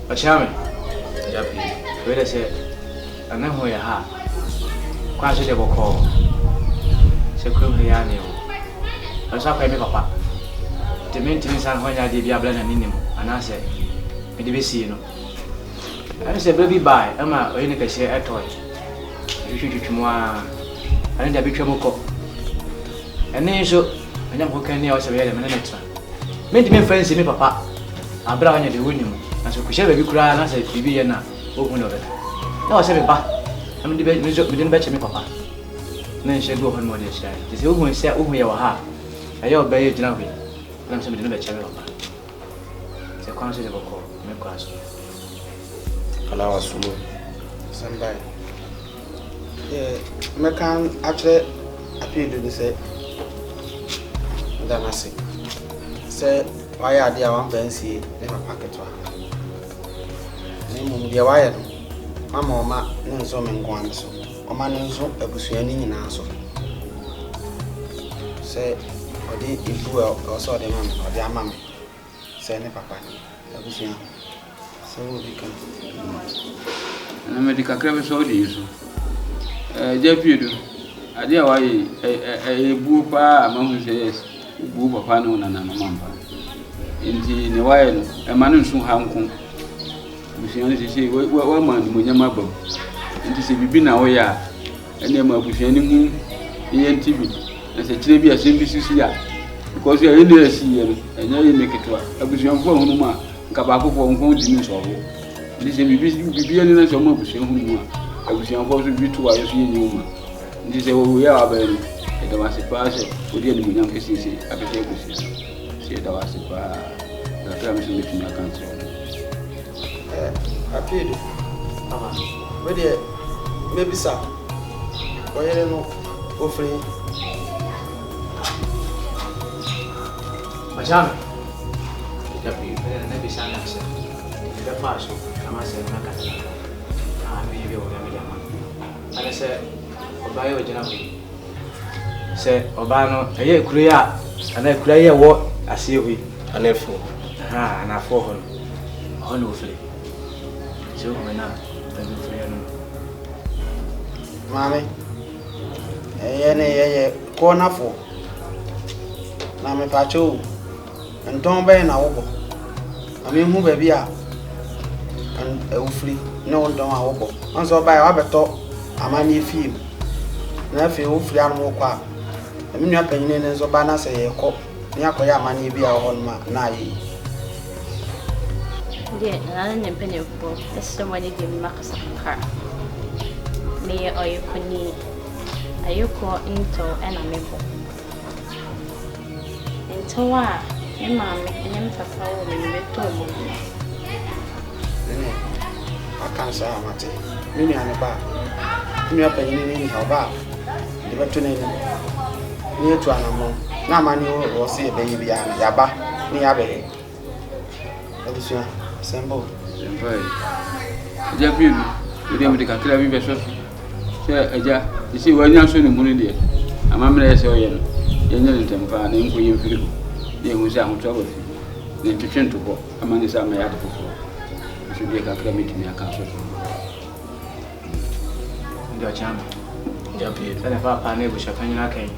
Achame. Japi. Where say ana ho ya ha. Kwa se de boko. Se krum ya ni o. Asa kwa me papa. De mentini san ho nya de bia bla na ninim. Ana se me de besi no. Ana se baby buy ama oyi ne ka se etoy. Twitwitwitwimwa. Ana de bitwa moko. Ene so anya mo kan ne o se be ya de me na netra. Me de me fancy me papa. Abra anya de wonim. Na so kuhye baby kura na se bibi ye na ogun no be. Na o se be ba. Am de be me de be che me papa. Na nche go hon mo de chai. Ti se ogun se ogun ye wa ha. Ayo be ye dina we. Na se me de be che me papa. Se kwa se de boko me kwa so. Ala wasumo. Sambai. Me kan atre appeal ni se ndana se why are there one fancy never packet one? Name the wire. Mamma, no so men go on so. O man so a busuani in answer. Say, or the improve or so the man or the mammy. Say, never papa. A busuan. So we can. And a medical crab so easy. Jepidu. I dear why a boo pa among says, boo papa no and a mamma. Indeed, the wire, a man soon hankum. We say, one man, when you're my book. And to say, we been away, and then my bushing in TV. As a tribute, as in this year. Because you are in the sea, and you make it to a bushing for Huma, Cabaco for home dinners or this is be a some of Huma. I was young for to be 2 hours in Huma. This is we are very. It was a pass for the young kisses. I say that was a promise in my country. Appeal. Where maybe, sir. Why no offering? Achame. Japi. Nebi sana se. The first kama se na kata. Mi bi o mi dama. Ana se oba yo jina ko. Se oba no eye kuru ya ana kuru ye wo ase hui Anefo. na fo hon. Hon ofle. So when na Mami. Eye corner for. Na me pacho. Nton be na wo. Ami hu ba bia. And ufri no don a wo. Onso ba ya beto amani fie. Na fe ufri anu kwa. Ami nua panyin ne nso ba na se ye ko. Ni akoya amani bia ho ma na yi. Yeah, and I'm penny for somebody give Max a car. Me or you could need a you call into and a maple. Into what? Your mammy and him for power when you told me. I can't say I'm at it. Mini and a bar. Me up in her bar. The veterinarian near to an among. Now, man, you will see a baby and Yaba near Abbey. Sembo. Japidu, you didn't make a clear vessel. Aja, you see, when you're so in Munidi, a mamma so young, young temper, and inquiring for you. They will say I'm trouble. Then to turn to go among the summer at the floor. You should be a clear meeting in a council. ndio chama. Japi. Sana fa pa ne bu shafanya na kai.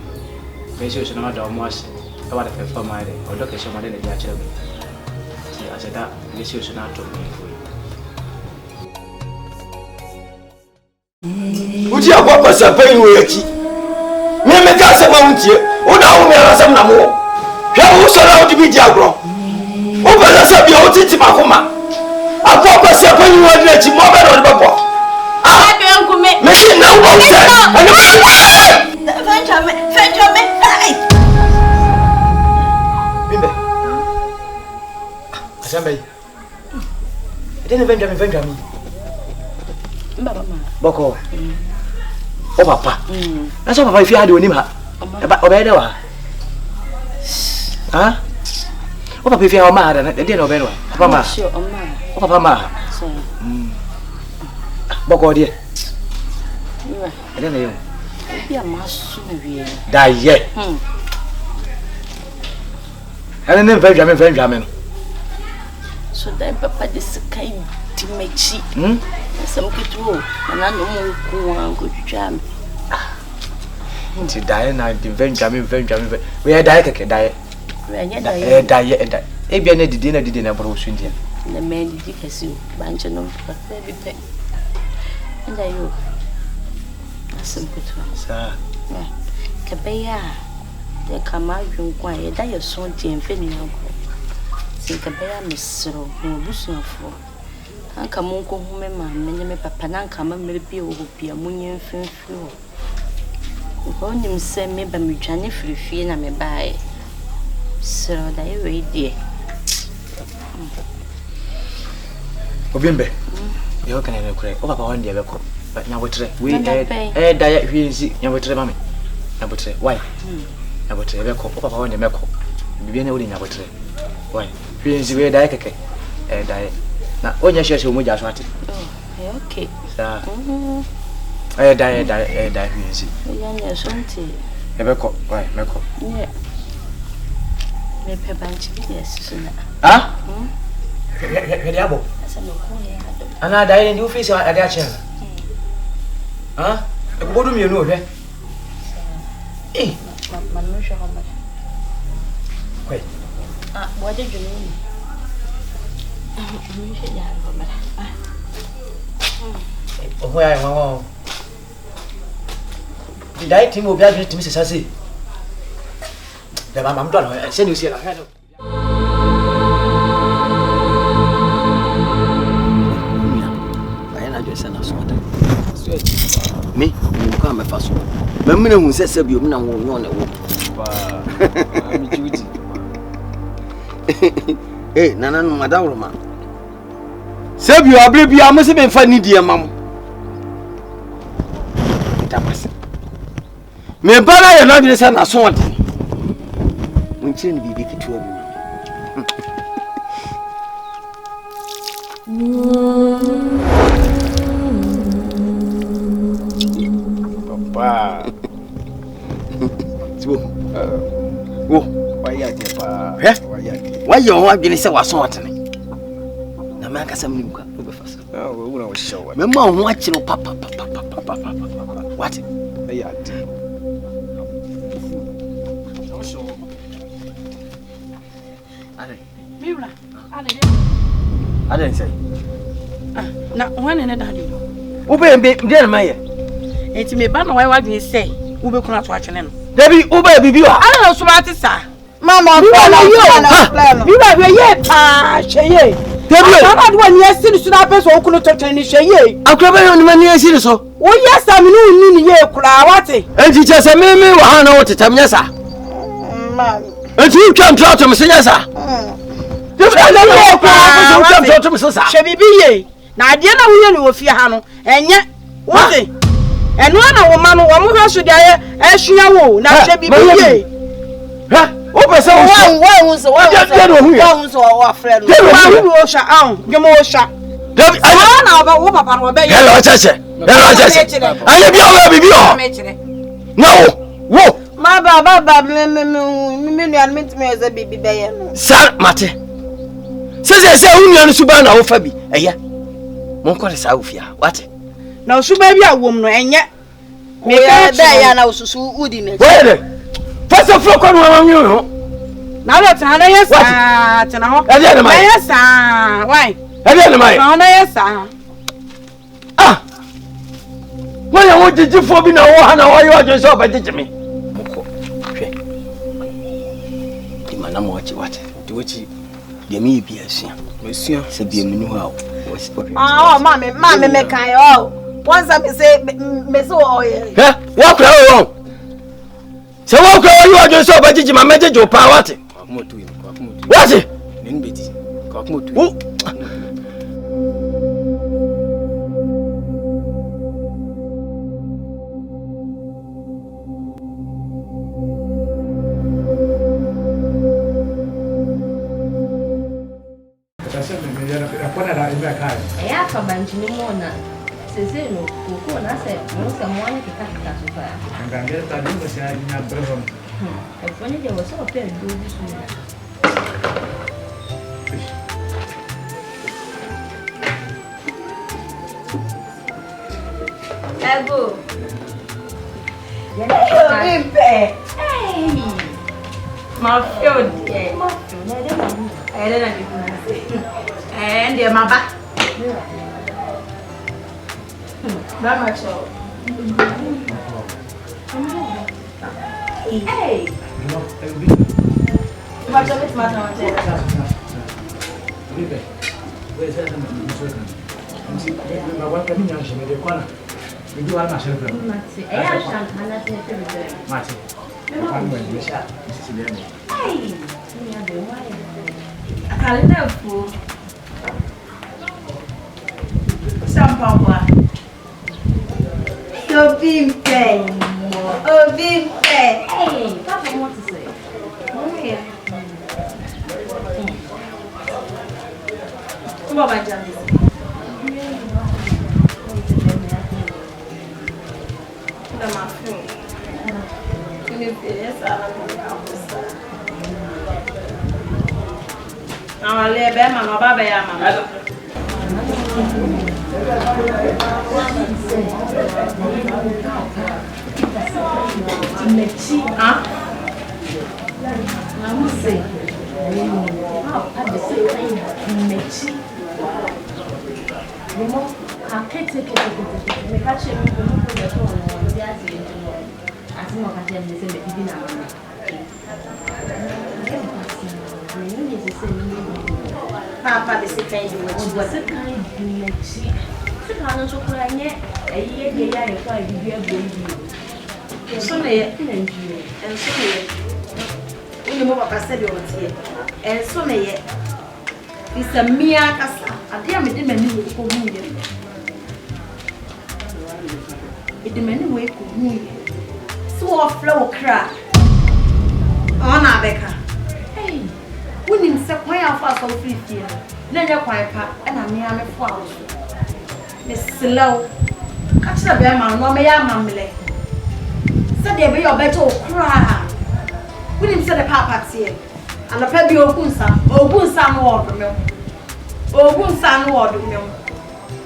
Kai shi na da mu wasi. Ka da fa ma dai. O doke shi ma dai da ya cire. Sai a sada ne shi na to ne. Uji akwa pasa pai wechi. Me ka se ma untie. O da wo me rasam na mo. Hwa wo so na odi bi di agro. O pasa se bia o titi makoma. Akwa pasa pai wo di echi mo be do bebo. Ah, me shi na wo se. Fenjame. Ai. Bimbe. Ashambe. Edene Benjamin. Baba ma. Boko. O papa. Na so papa ifi ade onim ha. Obede wa. Ha? O papa ifi o ma ada na de na obede wa. Papa ma. O papa ma. So. Boko de. Niwa. Edene yo. Bia masu wie. Da ye. So that papa this kind Timechi. Some kito, and I know more good jam. Nti die na the very we are die keke die. Die and die. E bia na didi na bro so ndia. The man did kasi banche no baby pe. And ayo. Some kito. Sa. Kabeya. The kama yunkwa ye da ye so ntia mfeni yanko. Se kabeya misro no busu afo. Anka monko hume ma me papa na anka ma mere bi wo bia munye mfimfi wo. When you say me by me Johnny free na me buy. So that you wait there. Obimbe. You can have a crack. Oh, papa, one day but now we try. We diet easy. Now we try, mammy. Now we try. Why? Now we try. Papa, one day meko. Be any now we try. Why? We is very diet. Diet. Now, when you share so much as what? Oh, okay. Sir. Die easy. Yeah, something. Meko. Why? Meko. Yeah. Me pe banchi yes. Ah? Diabo. Ana die in the office at that channel. Huh? What do you know? Eh? Wait. What did you mean? Where I want. Did I think we'll be able to Mrs. Sassy? The mamma done. I send you see. Me, you come first. Mamma who says you know one. Hey, Nana, Madame. Save you, I believe you must have been funny, dear mum. Me bala not the son as one. When she be big to Papa. Why you want to say was something? The man has some new car. Oh, show. Mamma watching papa. What? I didn't say. Now, one and another. Ube dear Maya. It's me, but why what you say? Ube cannot watch him. Debbie, Ube, be you. I don't know, so what is that? Mama, you are yet. Ah, Shay. Debbie, I'm not one year since that person who couldn't touch any Shay. I'll come on 1 year since so. Oh, yes, I'm new year, Krawati. And she just a meme, I know what to tell me, sir. And you come to out of Messiah. Now, dear, we know if you have, and yet, what? And one woman, one who should die, as she know, now she be. Open so one our friend. You shut out, you more shut. I know about what Papa will be. Hello, Chester. No, my Baba, meant me as a baby bear. Sir, Mate. Says I say, Union Subana or Fabi, a year. Monco is out here. What? Now, so maybe a woman, and yet, me there now, so woodiness. First of all, come you. Now that's how I yes, why? Yes, ah. What did you for me now? How you are just so by teaching me? Madam, watch what? Do what you may be a sin. Monsieur, said the new house. Oh, mammy, make I all. Once I say, Miss Oil. Walk around. So what you are just so by teaching my message or power? What? É a cabanha de limona. Vocês viram? O cu nasce, não se amole que tá so far. Anganga tá dentro da cidade na prova. Eu fui nem eu só perdi isso. Ego. Hey. My field. And my back. That much. Hey. What's up with my Papa, this is kind of what was a kind of and so may it's a mere cassa. I dear me, the menu could move it. The menu way could move so a flow crack on a becker. Hey, wouldn't say quite a fast of 50. Then you're quite pack and I'm near me for Miss Slow. Catch the bear man, no, may I mammy. Said there be your better cry. We didn't say the papa here. And the baby Ogunsa ward milk. Ogunsa ward milk.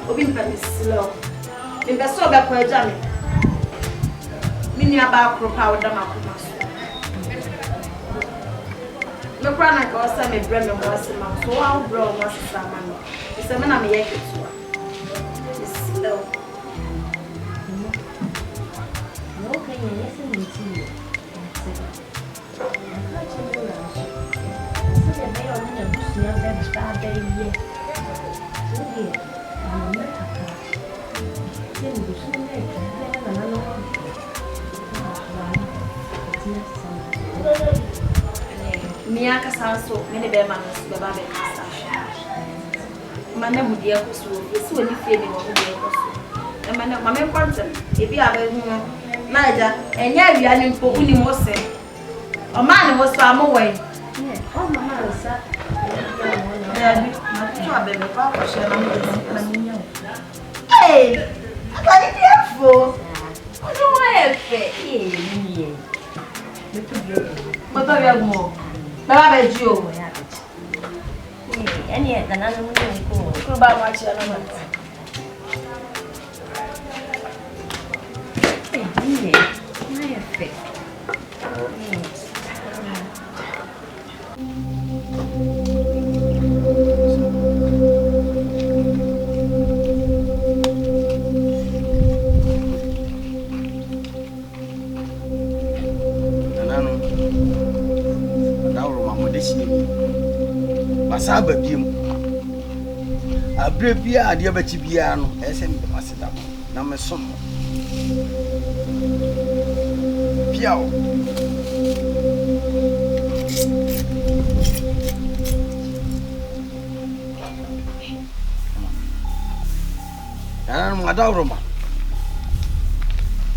Obin slow. In the sober for Jammy. Mini about power damakumas. No crown I got some a bread and was a man, so I'll grow was some money. It's a man I'm a it's slow. Okay, listen to you. Miaka sanso many bear manners the baby cast. Mana would dear pursue, this will be feeling on the dear. The man of my quantum, if you have a Niger, and yet you are in for winning was say. A man was far away. Oh, Mamma, sir. Hey, I got it here for. What do I have? But I have more. But I bet you. And yet, another one go about my channel. Masaba biem abre bia ade abati bia no ese me maseda na me som piao ana madawro ma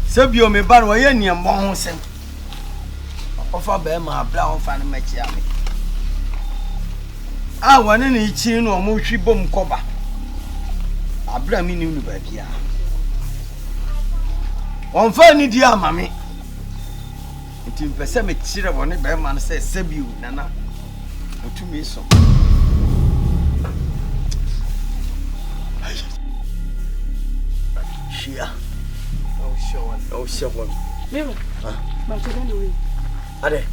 sebio me ba no ye niambo ho sem ofa ba ma abra ofa no machi ame ah wane ni chi no mo hwi bom koba abra mi ni ba bia on fa ni di amame nti mpese me chire woni ba ma no se sebiu nana otumi so shia share one. Never. But you don't know. Ade.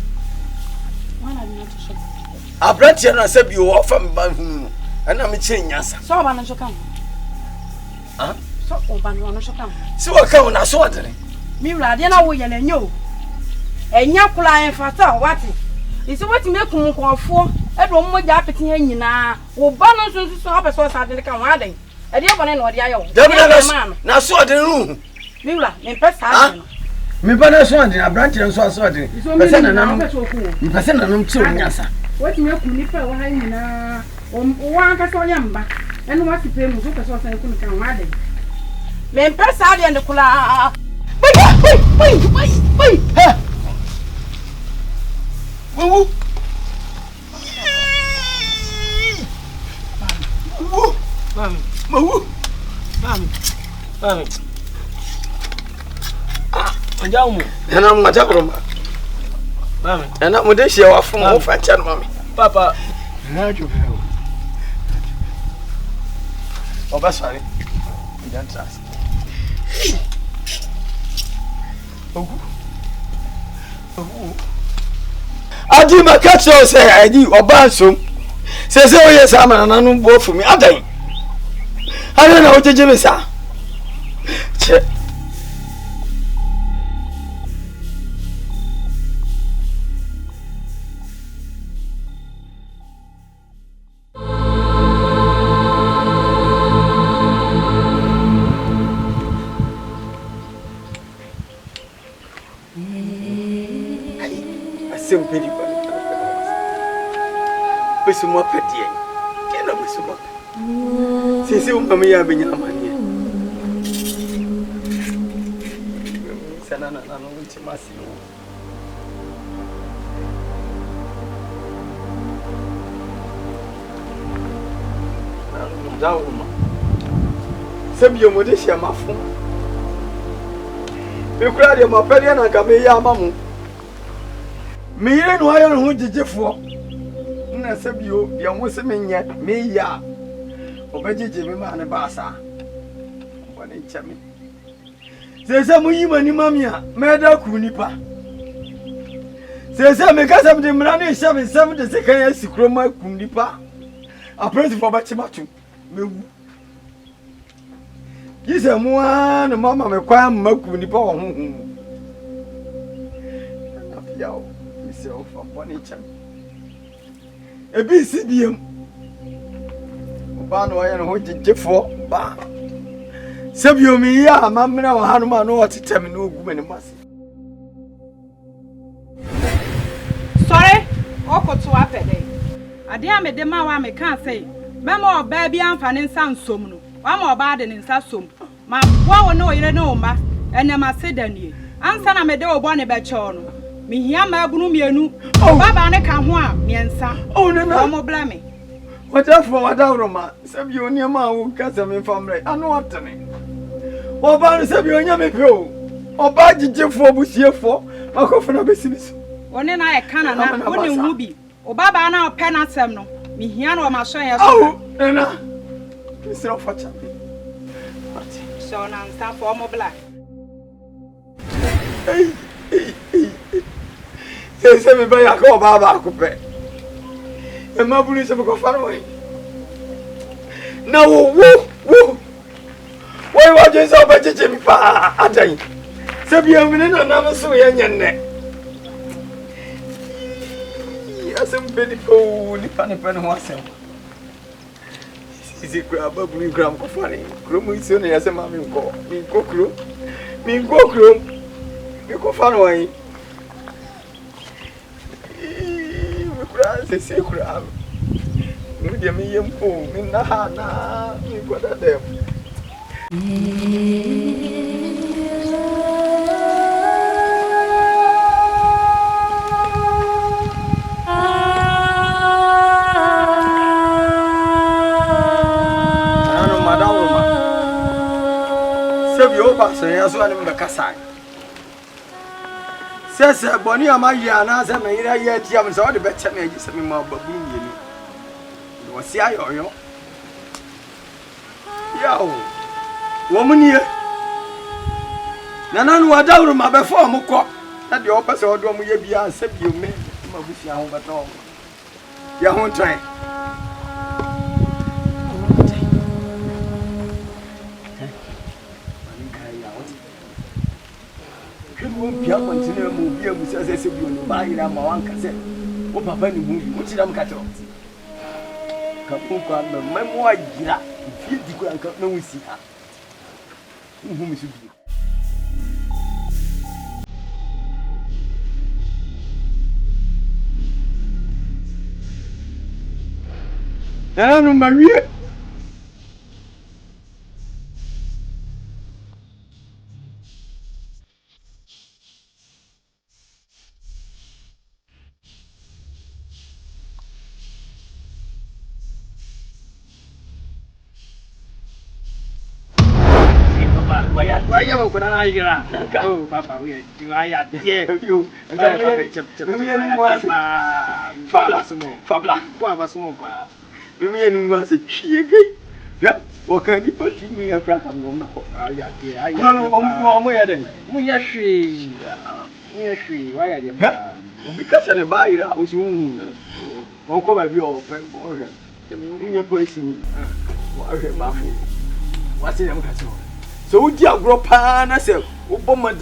One I not to show. I brought you and said you offer me ban. And I'm changing answer. So I want to come. Huh? So I want to come. So I come and saw it. Mira, then I will yell and you. And your client for what? Is what you make for? Every one yappeting in now. Will balance to stop a source at the commanding. I didn't want to know the IO. Now saw the room. Mira, in person. Me bana so ande abranti nso aso ade pese na nam pese na nam chiwo nyasa what you make me pay wa nyina wa ka so yamba enu wa tipe mu so ka so san kun kan wa de me pesa ade ande kula wait ha wo mami Anjamu. Ena mwajabroma. Mami. Ena mudeshi ya wafumu ufancha no mami. Papa. Najo. Obasari. Njantras. Ogu. Adi makacho se adi obansom. Sese oye sama na nanu bo fumi adan. Ana na ojeje me sa. Che. Simply, but some more petty. Can I be so much? Since you come here, be your money. Sanana, I don't want to mass you. Some your modestia, my phone. You cried your my penny and come here, mamma. Me yen no ayo no jejefo na sabio bia wo se menya me ya obejeje me ma ne baasa woni chami sese mu yima ni mamia me da ku nipa sese me kasa me mra ne hye me sam de sekan ya sikro ma ku nipa a principal ba chimatu mewu yise mu a ne mama me kwa ma ku nipa wo hu na piao so for furniture. A busy beam. Ban way and what did you for? Bah. Sabio me, ya, Mamma, or Hanuman, or to tell me no woman must. Sorry, awkward to happen. I dear me, the mamma can't say. Mamma or baby, I'm fanning some sum. I'm more bad than in Sassum. My wow, no, you know, ma, and then I said, then ye. I'm son of a door, bonnet by chorno. Me here, my groom, Baba, and I come home, me and son. Oh, no more blaming. What else for what Roma? Sabio near my own cousin family. I know what to me. Or about Sabio and Yamiko. Or by the Jeff for Bush for my coffin of business. One and I can't, wouldn't Ruby. Or Baba and our pen at Semno. Me here, or my son. Oh, Nana. It's not for champion. So now stand for more black. Say me by a call Baba Coupe. And my police have gone far away. Now, woo! Why was you so bad, Jimmy? I tell you, Sabia, another so young and neck. Yes, I'm pretty cool, the funny pen was him. Is it grab a blue gram for funny? Groom is soon as a mammy go. Me go crew. You go far away. Se se crab. Me dia me yempo, me na, me goda dem. Ano madawuma. Se bi o ba se ya so ani me kasai. Sese boni amayi na se me ira ye tia me so de be che me agi se me ma babu mienu wo si ayoyo yawo wo muni Nana no wadawru ma before mo kɔ. Na de opese odo mo ye bia ansa bi o me ma busia ho beto. Ya ho twan. Bia continue mu bia mu se bi oni ba ira ma wan ka se o papa ni mu bi o ti dam ka tro ka pu kwa na memo agira fi di kwa ka na wusi ha hu mi su bi no mawie Why mo kuna na igira? Oh, papa, we waya. Yeah, you. Fabla sumo. Fabla. Kwa basumo pa. Mimi ni ngwase chiege. Ya, wakani pati mi afraka ngomna ko. Aya, aya. No, mo ya den. Mo ya shi. Mo ya shi, waya de. Because ne ba ira o si mu. Mo ko ba bi o pe mo re. Mo ya ko isi. Mo re ma fu. Wasi dem ka so. So would you grow pan as a woman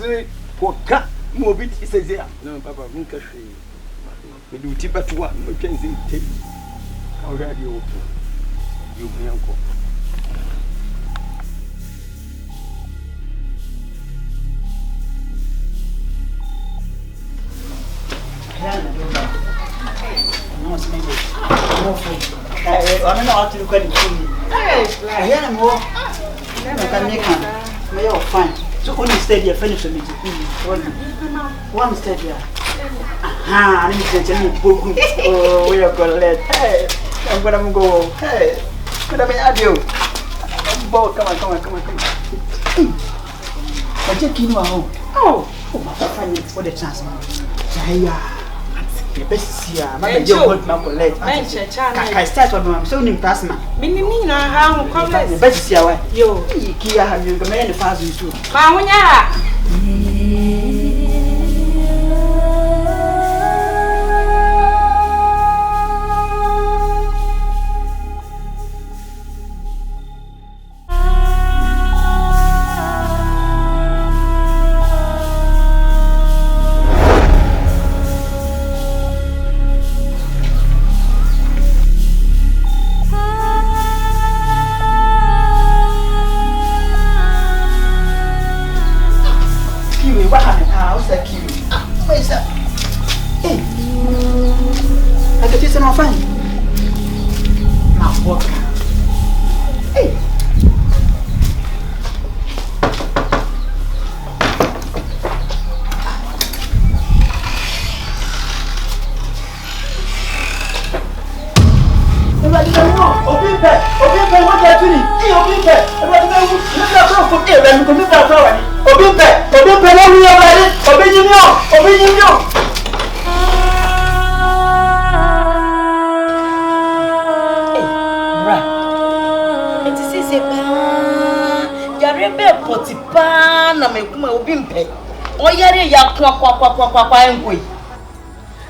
for cat movie says here? No, Papa, we do tip at one, we can see tape. How are you? You, my uncle. I'm not to look at it. I hear more. May you fine. So only stay here, finish the meeting. One stay here. Aha, I need to tell you, oh, we are going to let. Hey, I'm going to go. Hey, what am I do? Come on. I just came home. Oh, my friend, for the chance. The best here, my dear old man, I start with my son in plasma. Meaning, how come the best here? You, Kia, have you made the fast you too?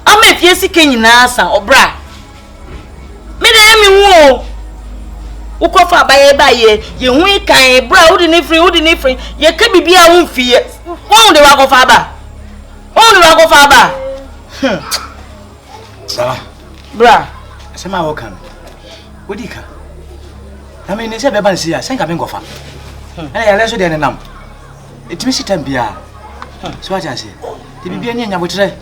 I'm a fierce king in answer or bra. Madame, Ukofa by ye, you wink and bra, wouldn't free, ye can be a wound fear. Won't the Wago Faba? Won't the Wago Faba? Bra, Sama Wokan. Woodika. I mean, it's a babancy, I think I'm going to go. And I let you there and now. It means it be. So what I say? The baby and I would say.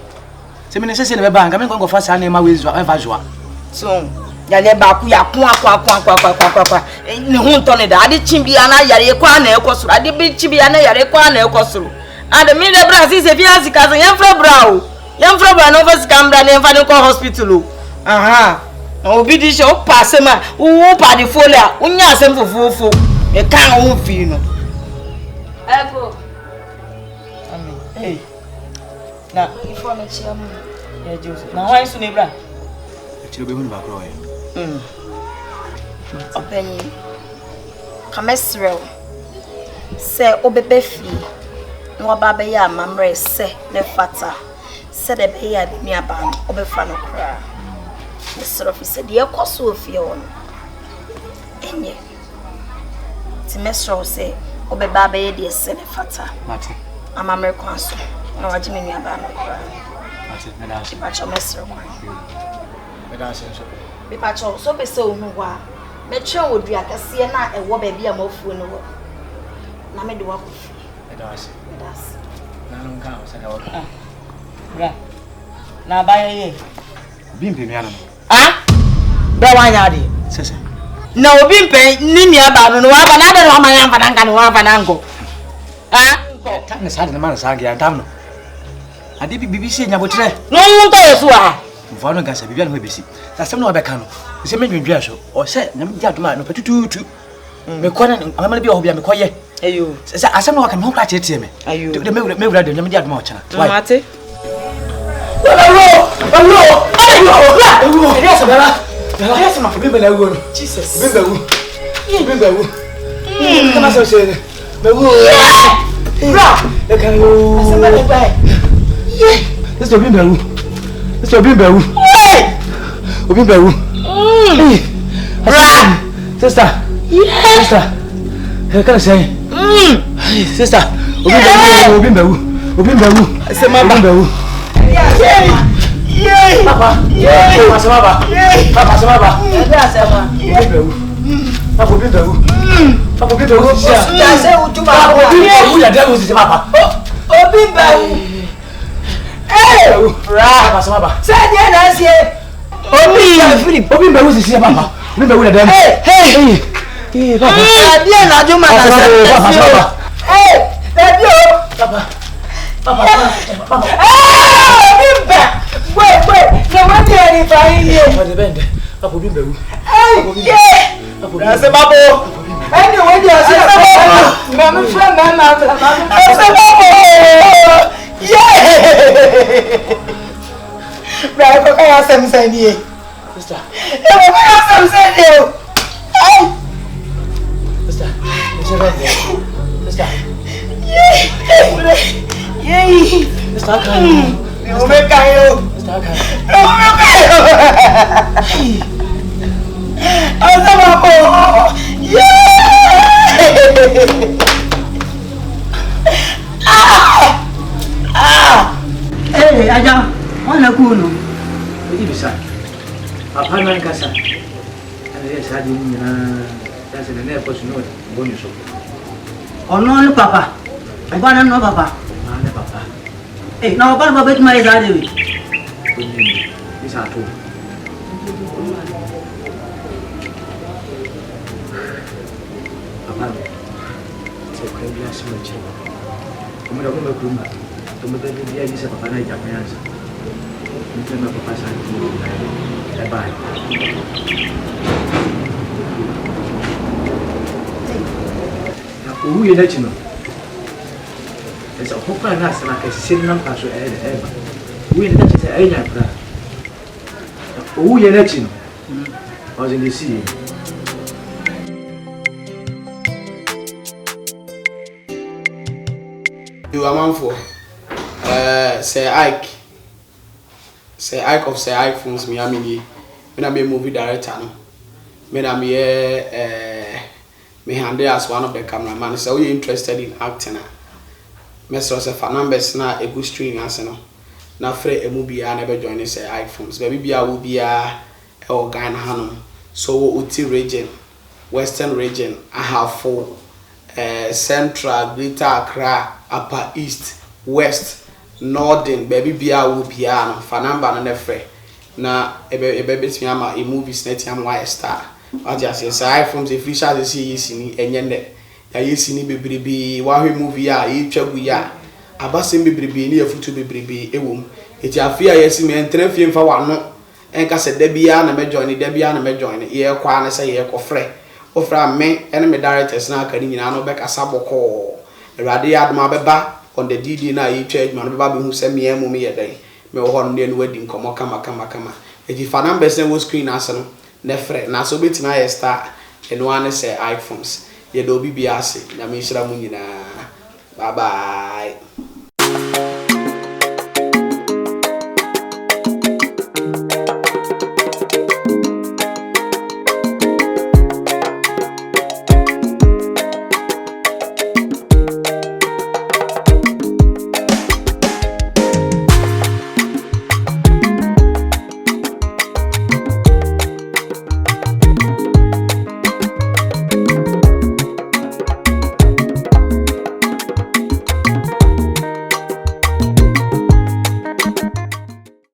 Se mene sese ne bank, I'm going to go fast and my ways are visual. So, Yale Bakuya, kwa. In Hunton, I did Chimbiana, Yarekwana, Ecosu, I did big Chibiana, Yarekwana, Ecosu. And the middle brass is a fiancé cousin, young from Brow, young from Branover's Cambra, and Fanico Hospital. Aha. No, be this show, Passema, who party folia, Unya sent for fufu, a can of you know. Echo. Hey. Now, if I'm a chairman, Joseph. Now, why is your neighbor? You'll be back, Roy. Open Camesrel. Say, Obebefi. no baba ya mamre se ne fata se de be ya ni aba obefa no kra the sort of said ye koso ofie won enye ti mesro se obeba be ye de se ne fata mate amamre kwanso na waje me ni aba no kra mate me da ba cho mesro kwan me da so be pa cho so be se onu wa me twa wodua kase na ewo ba bia mafuo no wo na me de wa ko me da so na no ka o sa da wo bra na ba ye bimpe mi ana be wanya de sese na obi mpe ni ni aba no wa ba na de no ma ya fa na nka no wa fa na nko ta ne sa de na sa ngia tam no ade BBC nya botre no won to yesu mfa no gasa bibia no besi sa sem no obeka no se me dwendwa so o se na me dia doma no patututu me kona amama bi o bia me koye ayo sa asem no waka me ho kra tietie me ayo de me wura de na me dia doma o chana mate Hello! Yes, Bella. Yes, my baby. Jesus. Baby. Come on, say. Baby. Bra. Look at you. This is Bimba. This is Bimba. Bimba. Bra. Sister. Sister. Can I say? Sister. Bimba. Say my Bimba. Yay! Papa! Yay! Papa! Yay! Papa! Papa, wait, no one did it for you. Papa, yeah. That's a bubble. Anyway, you are a mamma friend, that's a bubble. Yeah. Right, I have some send you. Sister. I have some send you. Sister. Yay. Sister. No me caigo. No me caigo. ¡Hasta abajo! ¡Yeah! ¡Eh, allá! ¡Hola, cuno! Oye, bisa. Apa no en casa? Ada saya di mana? Dan sebenarnya apa semua bonus. Oh, no, papa. Apa no, papa? Mana papa? Eh, no, papa bet mai zade. Bisa tu. Apa? Saya kau biar semua cerita. Kamu dah kau berumah. Kamu dah dia bisa papa naik jamnya. Mungkin papa sakit. Bye. Uwi na chino. Esa hopa na sana ke sinam kaso eba. Uwi na chise enya pra. Uwi na chino. Was in the sea. You are man for say Ike of say Ike Films Miami. When I'm a movie director no. When I'm me hand as one of the cameramen. So we interested in acting. Me so say for numbers na a good stream as no. Na free a movie I never join say Ike Films. Baby bia will be a organ hanum. So Uti region, Western region, I have 4 Central, Greater Accra, Upper East, West, Northern, baby bia will be a for number na free. Na a baby ama a movie net am why star. I just say iPhones if you shall see yesini enyende ya yesini bebrebe wa hwe movie a yetwa gu ya abasem bebrebe ni afutu bebrebe ewom eti afia yesi me entra fie mfa wano enka se da bia na me join ye kwa na se ye kofre ofra me ene me directors na aka ni nyina no be kasa boko awade adoma beba on the DD na yetwa aduma no beba be hu se me emu me ye dan me wo hono ne no wadi nkomo kama eti fa numbers na wo screen ase no nefre na so betima ye star eno ane say iPhones ye do bibia ase na me hira mu nyina Bye bye.